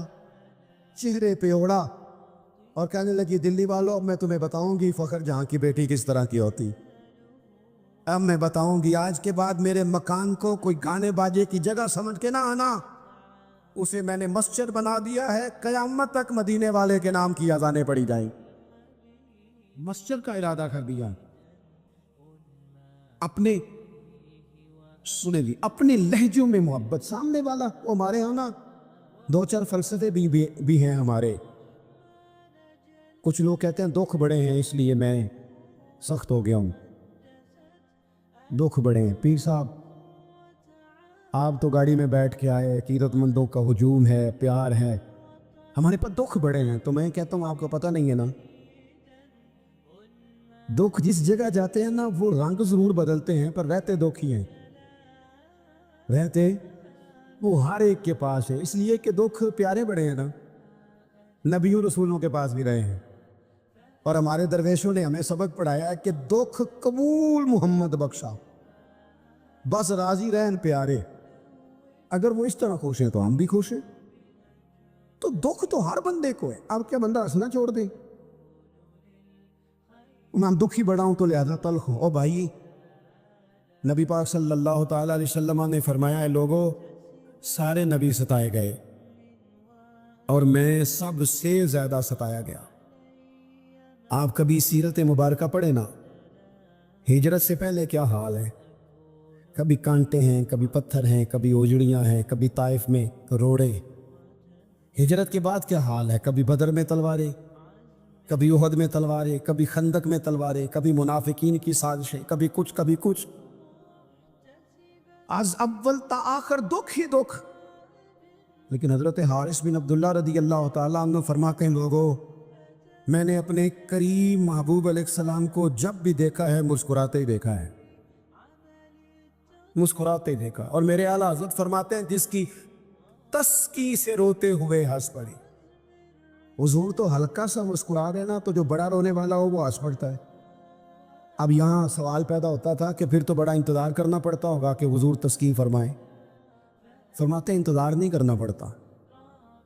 Speaker 2: چہرے پہ اوڑا, اور کہنے لگی دلی والوں اب میں تمہیں بتاؤں گی فخر جہاں کی بیٹی کس طرح کی ہوتی. اب میں بتاؤں گی آج کے بعد میرے مکان کو کوئی گانے باجے کی جگہ سمجھ کے نہ آنا. اسے میں نے مسجد بنا دیا ہے, قیامت تک مدینے والے کے نام کی اذانیں پڑی جائیں. مسجد کا ارادہ کر دیا. اپنے سنے جی اپنے لہجوں میں محبت. سامنے والا وہ ہمارے یہاں نا دو چار فلسفے بھی ہیں ہمارے. کچھ لوگ کہتے ہیں دکھ بڑے ہیں اس لیے میں سخت ہو گیا ہوں. دکھ بڑے ہیں پیر صاحب, آپ تو گاڑی میں بیٹھ کے آئے, عقیدت مندوں کا ہجوم ہے, پیار ہے. ہمارے پاس دکھ بڑے ہیں. تو میں کہتا ہوں آپ کو پتہ نہیں ہے نا, دکھ جس جگہ جاتے ہیں نا وہ رنگ ضرور بدلتے ہیں پر رہتے دکھ ہی ہیں. رہتے وہ ہر ایک کے پاس ہے, اس لیے کہ دکھ پیارے بڑے ہیں نا. نبیوں رسولوں کے پاس بھی رہے ہیں اور ہمارے درویشوں نے ہمیں سبق پڑھایا ہے کہ دکھ قبول محمد بخشا, بس راضی رہن پیارے. اگر وہ اس طرح خوش ہیں تو ہم بھی خوش ہیں. تو دکھ تو ہر بندے کو ہے. اب کیا بندہ ہنسنا چھوڑ دے؟ میں دکھی بڑا ہوں تو لہذا تلخ ہوں. او بھائی, نبی پاک صلی اللہ تعالی علیہ وسلم نے فرمایا ہے لوگوں سارے نبی ستائے گئے اور میں سب سے زیادہ ستایا گیا. آپ کبھی سیرت مبارکہ پڑھیں نا, ہجرت سے پہلے کیا حال ہے. کبھی کانٹے ہیں, کبھی پتھر ہیں, کبھی اوجڑیاں ہیں, کبھی طائف میں روڑے. ہجرت کے بعد کیا حال ہے. کبھی بدر میں تلواریں, کبھی احد میں تلواریں, کبھی خندق میں تلواریں, کبھی منافقین کی سازشیں, کبھی کچھ کبھی کچھ. از اول تا آخر دکھ ہی دکھ. لیکن حضرت حارث بن عبداللہ رضی اللہ تعالیٰ عنہ فرماتے ہیں لوگوں میں نے اپنے کریم محبوب علیہ السلام کو جب بھی دیکھا ہے مسکراتے ہی دیکھا ہے, مسکراتے ہی دیکھا. اور میرے اعلیٰ حضرت فرماتے ہیں جس کی تسکی سے روتے ہوئے ہنس پڑے. حضور تو ہلکا سا مسکرا دینا تو جو بڑا رونے والا ہو وہ ہنس پڑتا ہے. اب یہاں سوال پیدا ہوتا تھا کہ پھر تو بڑا انتظار کرنا پڑتا ہوگا کہ حضور تسکین فرمائیں. فرماتے ہیں انتظار نہیں کرنا پڑتا.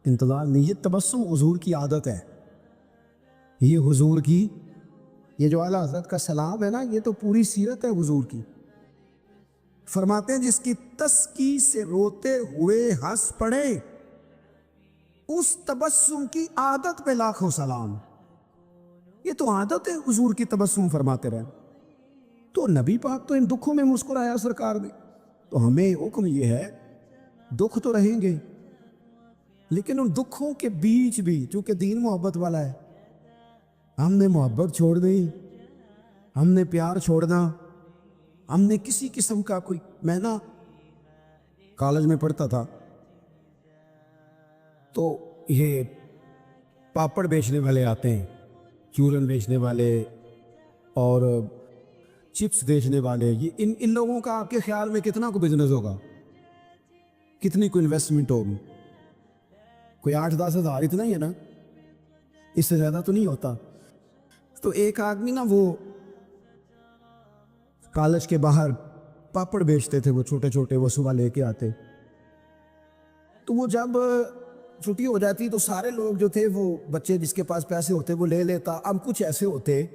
Speaker 2: انتظار نہیں, یہ تبسم حضور کی عادت ہے. یہ حضور کی, یہ جو اعلیٰ حضرت کا سلام ہے نا, یہ تو پوری سیرت ہے حضور کی. فرماتے ہیں جس کی تسکی سے روتے ہوئے ہنس پڑے اس تبسم کی عادت پہ لاکھوں سلام. یہ تو عادت ہے حضور کی تبسم فرماتے رہے. تو نبی پاک تو ان دکھوں میں مسکرایا سرکار نے. تو ہمیں حکم یہ ہے دکھ تو رہیں گے لیکن ان دکھوں کے بیچ بھی چونکہ دین محبت والا ہے, ہم نے محبت چھوڑ دی, ہم نے پیار چھوڑنا, ہم نے کسی قسم کا کوئی. میں نا کالج میں پڑھتا تھا تو یہ پاپڑ بیچنے والے آتے ہیں, چورن بیچنے والے اور چپس بیچنے والے. یہ ان لوگوں کا آپ کے خیال میں کتنا کو بزنس ہوگا, کتنی کو انویسٹمنٹ ہوگی؟ کوئی 8-10 ہزار اتنا ہی ہے نا, اس سے زیادہ تو نہیں ہوتا. تو ایک آدمی نا وہ کالج کے باہر پاپڑ بیچتے تھے, وہ چھوٹے چھوٹے, وہ صبح لے کے آتے. تو وہ جب چھٹی ہو جاتی تو سارے لوگ جو تھے وہ بچے جس کے پاس پیسے ہوتے وہ لے لیتا. اب کچھ ایسے ہوتے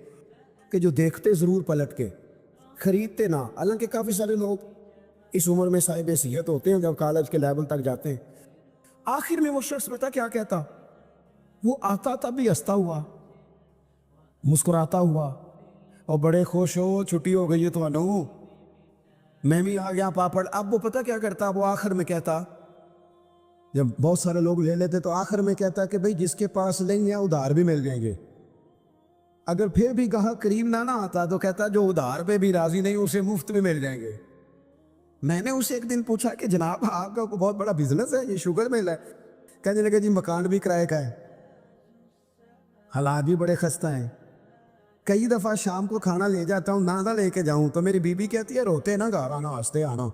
Speaker 2: کہ جو دیکھتے ضرور پلٹ کے, خریدتے نہ. حالانکہ کافی سارے لوگ اس عمر میں صاحب صحت ہوتے ہیں جب کالج کے لیول تک جاتے ہیں. آخر میں وہ شخص پتا کیا کہتا, وہ آتا تب بھی ہنستا ہوا, مسکراتا ہوا اور بڑے خوش ہو چھٹی ہو گئی ہے تو انو میں بھی آ گیا پاپڑ. اب وہ پتا کیا کرتا, وہ آخر میں کہتا, جب بہت سارے لوگ لے لیتے تو آخر میں کہتا کہ بھئی جس کے پاس لیں گے ادھار بھی مل جائیں گے. اگر پھر بھی گاہک قریب نہ آتا تو کہتا جو ادھار پہ بھی راضی نہیں اسے مفت میں مل جائیں گے. میں نے اسے ایک دن پوچھا کہ جناب آپ کا بہت بڑا بزنس ہے, یہ شوگر مل ہے. کہنے لگے جی مکان بھی کرائے کا ہے, حالات بھی بڑے خستہ ہیں. کئی دفعہ شام کو کھانا لے جاتا ہوں, نہ لے کے جاؤں تو میری بیوی کہتی ہے روتے نہ گھر آنا, ہنستے آنا.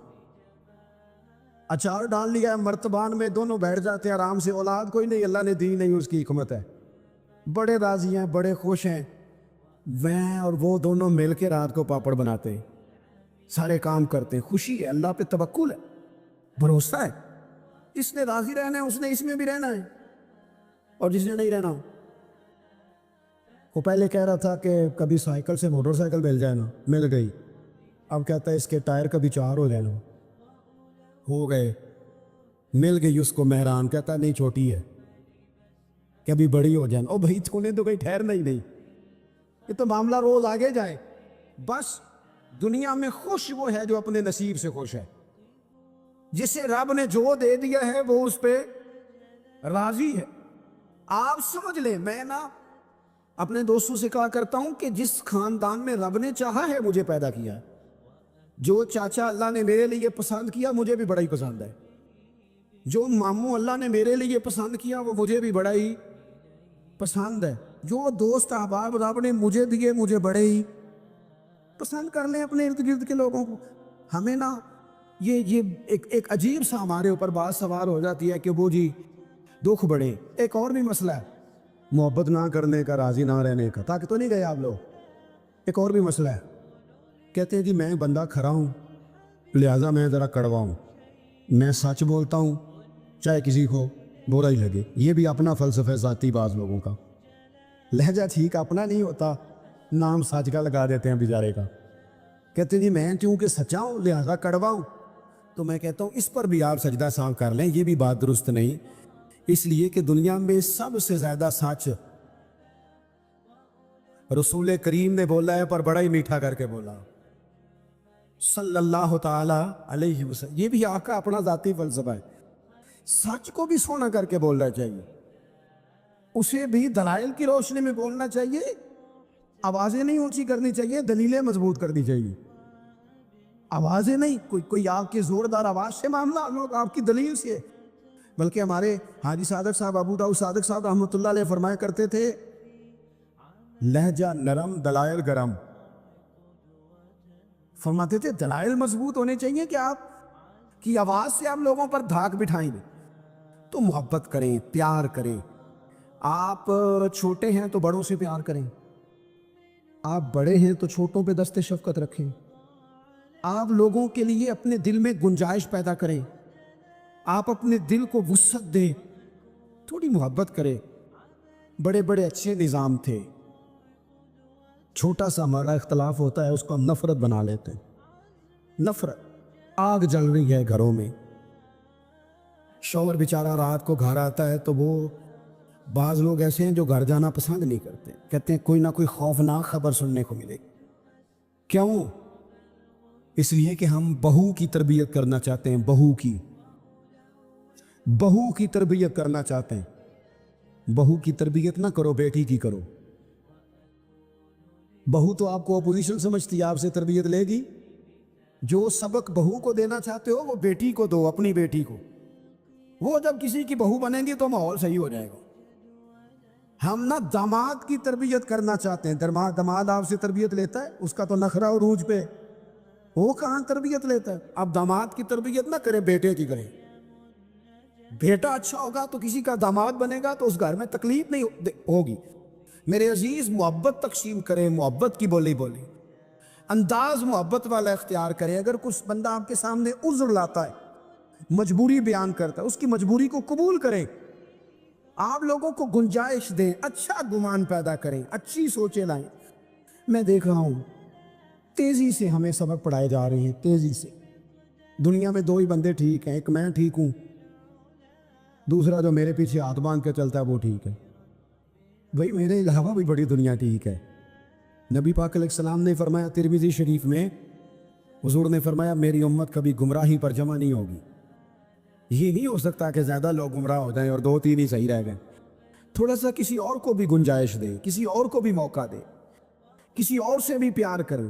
Speaker 2: اچار ڈال لیا ہے مرتبان میں, دونوں بیٹھ جاتے ہیں آرام سے. اولاد کوئی نہیں, اللہ نے دی نہیں, اس کی حکمت ہے. بڑے راضی ہیں, بڑے خوش ہیں. میں اور وہ دونوں مل کے رات کو پاپڑ بناتے ہیں, سارے کام کرتے ہیں. خوشی ہے, اللہ پہ توکل ہے, بھروسہ ہے. جس نے راضی رہنا ہے اس نے اس میں بھی رہنا ہے, اور جس نے نہیں رہنا وہ پہلے کہہ رہا تھا کہ کبھی سائیکل سے موٹر سائیکل مل جائے نا، مل گئی. اب کہتا ہے اس کے ٹائر کبھی 4 ہو جائے نا، ہو گئے. مل گئی اس کو مہران، کہتا نہیں چھوٹی ہے، کبھی بڑی ہو جائے نا. او بھائی تو نے تو کہیں ٹھہرنا ہی نہیں، یہ تو معاملہ روز آگے جائے. بس دنیا میں خوش وہ ہے جو اپنے نصیب سے خوش ہے. جسے رب نے جو دے دیا ہے وہ اس پہ راضی ہے. آپ سمجھ لیں، میں نا اپنے دوستوں سے کہا کرتا ہوں کہ جس خاندان میں رب نے چاہا ہے مجھے پیدا کیا ہے، جو چاچا اللہ نے میرے لیے پسند کیا مجھے بھی بڑا ہی پسند ہے، جو ماموں اللہ نے میرے لیے پسند کیا وہ مجھے بھی بڑا ہی پسند ہے، جو دوست احباب رب نے مجھے دیے مجھے بڑے ہی پسند. کر لیں اپنے ارد گرد کے لوگوں کو. ہمیں نا یہ ایک عجیب سا ہمارے اوپر بات سوار ہو جاتی ہے کہ وہ جی دکھ بڑے. ایک اور بھی مسئلہ ہے محبت نہ کرنے کا، راضی نہ رہنے کا. تاکہ تو نہیں گئے آپ لوگ. ایک اور بھی مسئلہ ہے، کہتے ہیں جی میں بندہ کھرا ہوں لہٰذا میں ذرا کڑوا ہوں، میں سچ بولتا ہوں چاہے کسی کو برا ہی لگے. یہ بھی اپنا فلسفہ ذاتی بعض لوگوں کا. لہجہ ٹھیک اپنا نہیں ہوتا، نام سچ کا لگا دیتے ہیں بیچارے کا. کہتے ہیں جی میں چونکہ سچا ہوں لہٰذا کڑوا ہوں. تو میں کہتا ہوں اس پر بھی آپ سجدہ سام کر لیں، یہ بھی بات درست نہیں. اس لیے کہ دنیا میں سب سے زیادہ سچ رسول کریم نے بولا ہے، پر بڑا ہی میٹھا کر کے بولا صلی اللہ تعالی علیہ وسلم. یہ بھی آپ کا اپنا ذاتی فلسفہ ہے. سچ کو بھی سونا کر کے بولنا چاہیے، اسے بھی دلائل کی روشنی میں بولنا چاہیے. آوازیں نہیں اونچی کرنی چاہیے، دلیلیں مضبوط کرنی چاہیے. آوازیں نہیں، کوئی آپ کی زوردار آواز سے معاملہ، لوگ آپ کی دلیل سے. بلکہ ہمارے حاجی صادق صاحب، ابو داؤد صادق صاحب رحمۃ اللہ علیہ فرمایا کرتے تھے لہجہ نرم دلائل گرم. فرماتے تھے دلائل مضبوط ہونے چاہیے کہ آپ کی آواز سے آپ لوگوں پر دھاک بٹھائیں گے. تو محبت کریں، پیار کریں. آپ چھوٹے ہیں تو بڑوں سے پیار کریں، آپ بڑے ہیں تو چھوٹوں پہ دست شفقت رکھیں. آپ لوگوں کے لیے اپنے دل میں گنجائش پیدا کریں، آپ اپنے دل کو وسعت دیں، تھوڑی محبت کریں. بڑے بڑے اچھے نظام تھے، چھوٹا سا ہمارا اختلاف ہوتا ہے اس کو ہم نفرت بنا لیتے ہیں. نفرت. آگ جل رہی ہے گھروں میں، شوہر بیچارہ رات کو گھر آتا ہے تو وہ بعض لوگ ایسے ہیں جو گھر جانا پسند نہیں کرتے، کہتے ہیں کوئی نہ کوئی خوفناک خبر سننے کو ملے گی. کیوں؟ اس لیے کہ ہم بہو کی تربیت کرنا چاہتے ہیں. بہو کی تربیت کرنا چاہتے ہیں. بہو کی تربیت نہ کرو، بیٹی کی کرو. بہو تو آپ کو اپوزیشن سمجھتی ہے، آپ سے تربیت لے گی. جو سبق بہو کو دینا چاہتے ہو وہ بیٹی کو دو، اپنی بیٹی کو. وہ جب کسی کی بہو بنیں گی تو ماحول صحیح ہو جائے گا. ہم نہ داماد کی تربیت کرنا چاہتے ہیں. داماد آپ سے تربیت لیتا ہے، اس کا تو نخرہ عروج پہ، وہ کہاں تربیت لیتا ہے. آپ داماد کی تربیت نہ کریں، بیٹے کی کریں. بیٹا اچھا ہوگا تو کسی کا داماد بنے گا تو اس گھر میں تکلیف نہیں ہوگی. میرے عزیز محبت تقسیم کریں، محبت کی بولی بولیں، انداز محبت والا اختیار کریں. اگر کچھ بندہ آپ کے سامنے عذر لاتا ہے، مجبوری بیان کرتا ہے، اس کی مجبوری کو قبول کریں. آپ لوگوں کو گنجائش دیں، اچھا گمان پیدا کریں، اچھی سوچیں لائیں. میں دیکھ رہا ہوں تیزی سے ہمیں سبق پڑھائے جا رہے ہیں، تیزی سے. دنیا میں 2 ہی بندے ٹھیک ہیں، ایک میں ٹھیک ہوں، دوسرا جو میرے پیچھے ہاتھ باندھ کے چلتا ہے وہ ٹھیک ہے. بھائی میرے علاوہ بھی بڑی دنیا ٹھیک ہے. نبی پاک علیہ السلام نے فرمایا ترمذی شریف میں، حضور نے فرمایا میری امت کبھی گمراہی پر جمع نہیں ہوگی. یہ نہیں ہو سکتا کہ زیادہ لوگ گمراہ ہو جائیں اور 2-3 ہی صحیح رہ گئے. تھوڑا سا کسی اور کو بھی گنجائش دے، کسی اور کو بھی موقع دے، کسی اور سے بھی پیار کریں.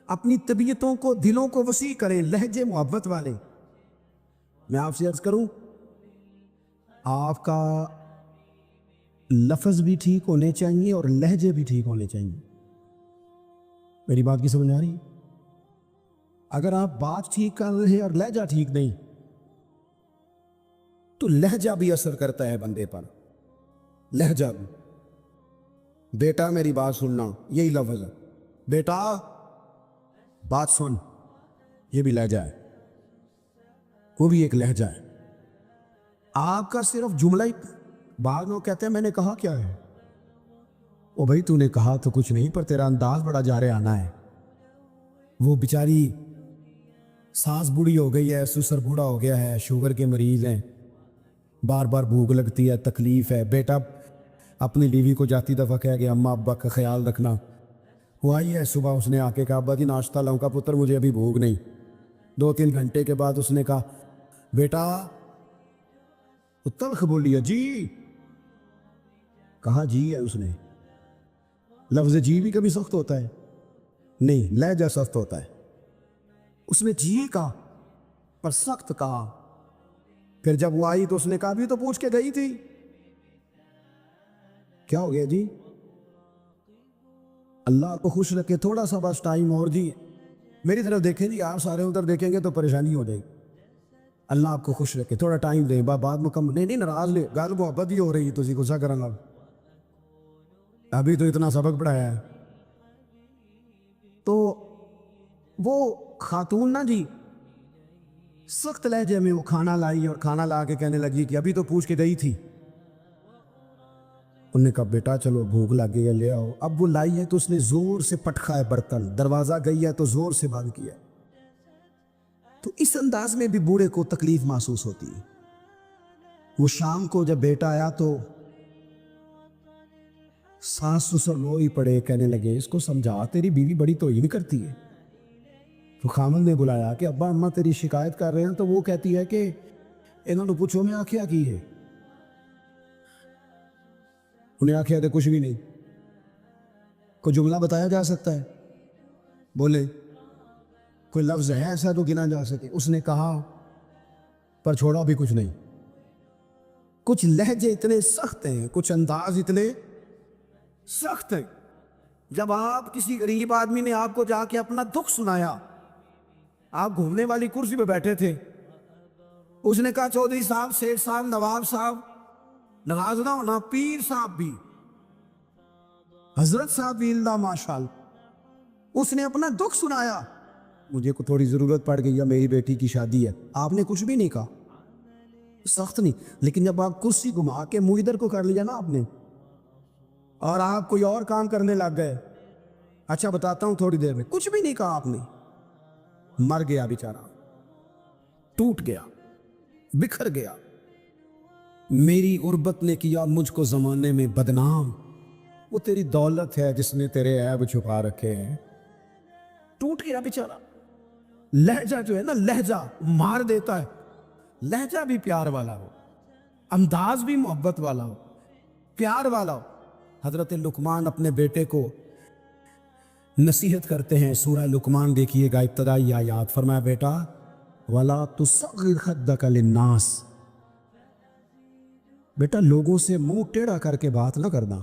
Speaker 2: اپنی طبیعتوں کو، دلوں کو وسیع کریں، لہجے محبت والے. میں آپ سے عرض کروں، آپ کا لفظ بھی ٹھیک ہونے چاہیے اور لہجے بھی ٹھیک ہونے چاہیے. میری بات کی سمجھ آ رہی ہے؟ اگر آپ بات ٹھیک کر رہے ہیں اور لہجہ ٹھیک نہیں تو لہجہ بھی اثر کرتا ہے بندے پر. لہجہ بھی. بیٹا میری بات سننا، یہی لفظ ہے. بیٹا بات سن، یہ بھی لہجہ ہے، وہ بھی ایک لہجہ ہے. آپ کا صرف جملہ ہی، بعض لوگ کہتے ہیں میں نے کہا کیا ہے، او بھائی تو نے کہا تو کچھ نہیں پر تیرا انداز بڑا جارے آنا ہے. وہ بیچاری ساس بوڑھی ہو گئی ہے, سسر بوڑھا ہو گیا ہے, شوگر کے مریض ہیں, بار بار بھوک لگتی ہے, تکلیف ہے. بیٹا اپنی بیوی کو جاتی دفعہ کہہ گیا اماں ابا کا خیال رکھنا. وہ آئی ہے صبح, اس نے آ کے کہا ابا جی ناشتہ لاؤں کا پتر, مجھے ابھی بھوک نہیں. 2-3 گھنٹے کے بعد اس نے کہا بیٹا, تلخ بولی ہے جی. کہا جی ہے اس نے. لفظ جی بھی کبھی سخت ہوتا ہے نہیں, لہجہ سخت ہوتا ہے. اس نے جی کہا پر سخت کہا. پھر جب وہ آئی تو اس نے کہا بھی تو پوچھ کے گئی تھی. کیا ہو گیا جی؟ اللہ کو خوش رکھے, تھوڑا سا بس ٹائم اور جی. میری طرف دیکھیں جی, آپ سارے ادھر دیکھیں گے تو پریشانی ہو جائے گی. اللہ آپ کو خوش رکھے, تھوڑا ٹائم دیں, بات مکمل نہیں ناراض لے, گل محبت بھی ہو رہی ہے, تجھے غصہ کرنا ابھی تو اتنا سبق پڑھایا ہے. تو وہ خاتون نا جی سخت لہجے میں وہ کھانا لائی اور کھانا لا کے کہنے لگی کہ ابھی تو پوچھ کے گئی تھی. انہوں نے کہا بیٹا چلو بھوک لگ گئی ہے لے آؤ. اب وہ لائی ہے تو اس نے زور سے پٹکا ہے برتن, دروازہ گئی ہے تو زور سے بند کیا. تو اس انداز میں بھی بوڑھے کو تکلیف محسوس ہوتی ہے. وہ شام کو جب بیٹا آیا تو ساس سسر رو ہی پڑے, کہنے لگے اس کو سمجھا تیری بیوی بڑی توہین کرتی ہے. تو خامن نے بلایا کہ ابا اماں تیری شکایت کر رہے ہیں, تو وہ کہتی ہے کہ انہوں نے پوچھو میں آخیا کی ہے. انہیں آخیا تو کچھ بھی نہیں. کوئی جملہ بتایا جا سکتا ہے؟ بولے کوئی لفظ ہے ایسا تو گنا جا سکے؟ اس نے کہا پر چھوڑا بھی کچھ نہیں. کچھ لہجے اتنے سخت ہیں, کچھ انداز اتنے سخت ہیں. جب آپ کسی غریب آدمی نے آپ کو جا کے اپنا دکھ سنایا, آپ گھومنے والی کرسی پہ بیٹھے تھے, اس نے کہا چودھری صاحب, سیٹھ صاحب, نواب صاحب, ناراض نہ ہونا, پیر صاحب بھی, حضرت صاحب بھی اللہ ماشاءاللہ, اس نے اپنا دکھ سنایا. مجھے کو تھوڑی ضرورت پڑ گئی ہے, میری بیٹی کی شادی ہے. آپ نے کچھ بھی نہیں کہا, سخت نہیں. لیکن جب آپ کرسی گھما کے منہ ادھر کو کر لیا نا آپ نے, اور آپ کوئی اور کام کرنے لگ گئے, اچھا بتاتا ہوں تھوڑی دیر میں, کچھ بھی نہیں کہا آپ نے. مر گیا بیچارہ, ٹوٹ گیا, بکھر گیا. میری غربت نے کیا مجھ کو زمانے میں بدنام, وہ تیری دولت ہے جس نے تیرے عیب چھپا رکھے ہیں. ٹوٹ گیا بیچارہ. لہجہ جو ہے نا, لہجہ مار دیتا ہے. لہجہ بھی پیار والا ہو, انداز بھی محبت والا ہو, پیار والا ہو. حضرت لقمان اپنے بیٹے کو نصیحت کرتے ہیں. سورہ لقمان دیکھیے گا, ابتدائی آیات. فرمایا بیٹا وَلَا تُصَغِّرْ خَدَّكَ لِلنَّاسِ, بیٹا لوگوں سے منہ ٹیڑھا کر کے بات نہ کرنا.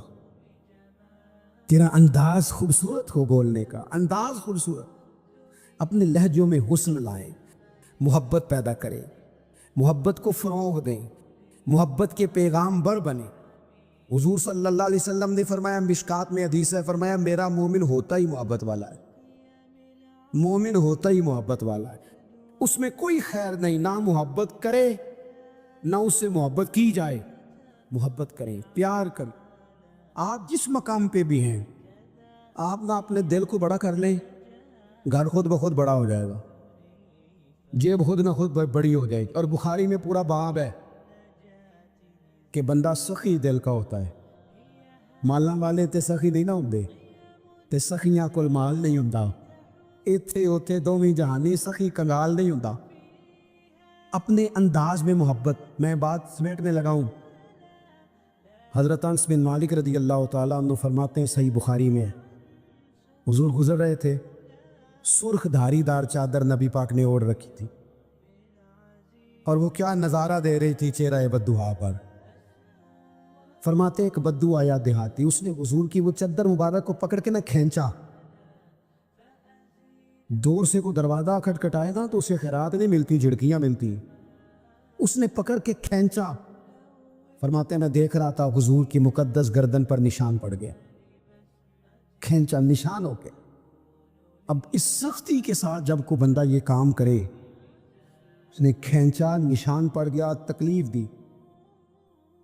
Speaker 2: تیرا انداز خوبصورت ہو, بولنے کا انداز خوبصورت. اپنے لہجوں میں حسن لائیں, محبت پیدا کریں, محبت کو فروغ دیں, محبت کے پیغام بر بنیں. حضور صلی اللہ علیہ وسلم نے فرمایا, مشکات میں حدیث ہے, فرمایا میرا مومن ہوتا ہی محبت والا ہے. مومن ہوتا ہی محبت والا ہے. اس میں کوئی خیر نہیں, نہ محبت کرے نہ اس سے محبت کی جائے. محبت کریں, پیار کریں. آپ جس مقام پہ بھی ہیں, آپ نہ اپنے دل کو بڑا کر لیں, گھر خود بخود بڑا ہو جائے گا, جیب خود نہ خود بڑی ہو جائے گی. اور بخاری میں پورا باب ہے کہ بندہ سخی دل کا ہوتا ہے. مالاں والے تے سخی نہیں نہ ہوندے, تے سخیاں کول مال نہیں ہوندا. ایتھے اوتھے دوویں جہانی, سخی کنگال نہیں ہوندا. اپنے انداز میں محبت. میں بات سمیٹنے لگا ہوں. حضرت انس بن مالک رضی اللہ تعالیٰ عنہ فرماتے ہیں, صحیح بخاری میں, حضور گزر رہے تھے, سرخ دھاری دار چادر نبی پاک نے اوڑھ رکھی تھی, اور وہ کیا نظارہ دے رہی تھی چہرہ بددعا پر. فرماتے ایک بدو آیا دیہاتی, اس نے حضور کی وہ چادر مبارک کو پکڑ کے نہ کھینچا. دور سے کو دروازہ کھٹکھٹائے نا تو اسے خیرات نہیں ملتی, جھڑکیاں ملتی. اس نے پکڑ کے کھینچا. فرماتے ہیں میں دیکھ رہا تھا حضور کی مقدس گردن پر نشان پڑ گیا. کھینچا, نشان ہو گیا. اب اس سختی کے ساتھ جب کوئی بندہ یہ کام کرے, اس نے کھینچا, نشان پڑ گیا, تکلیف دی.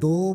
Speaker 2: 2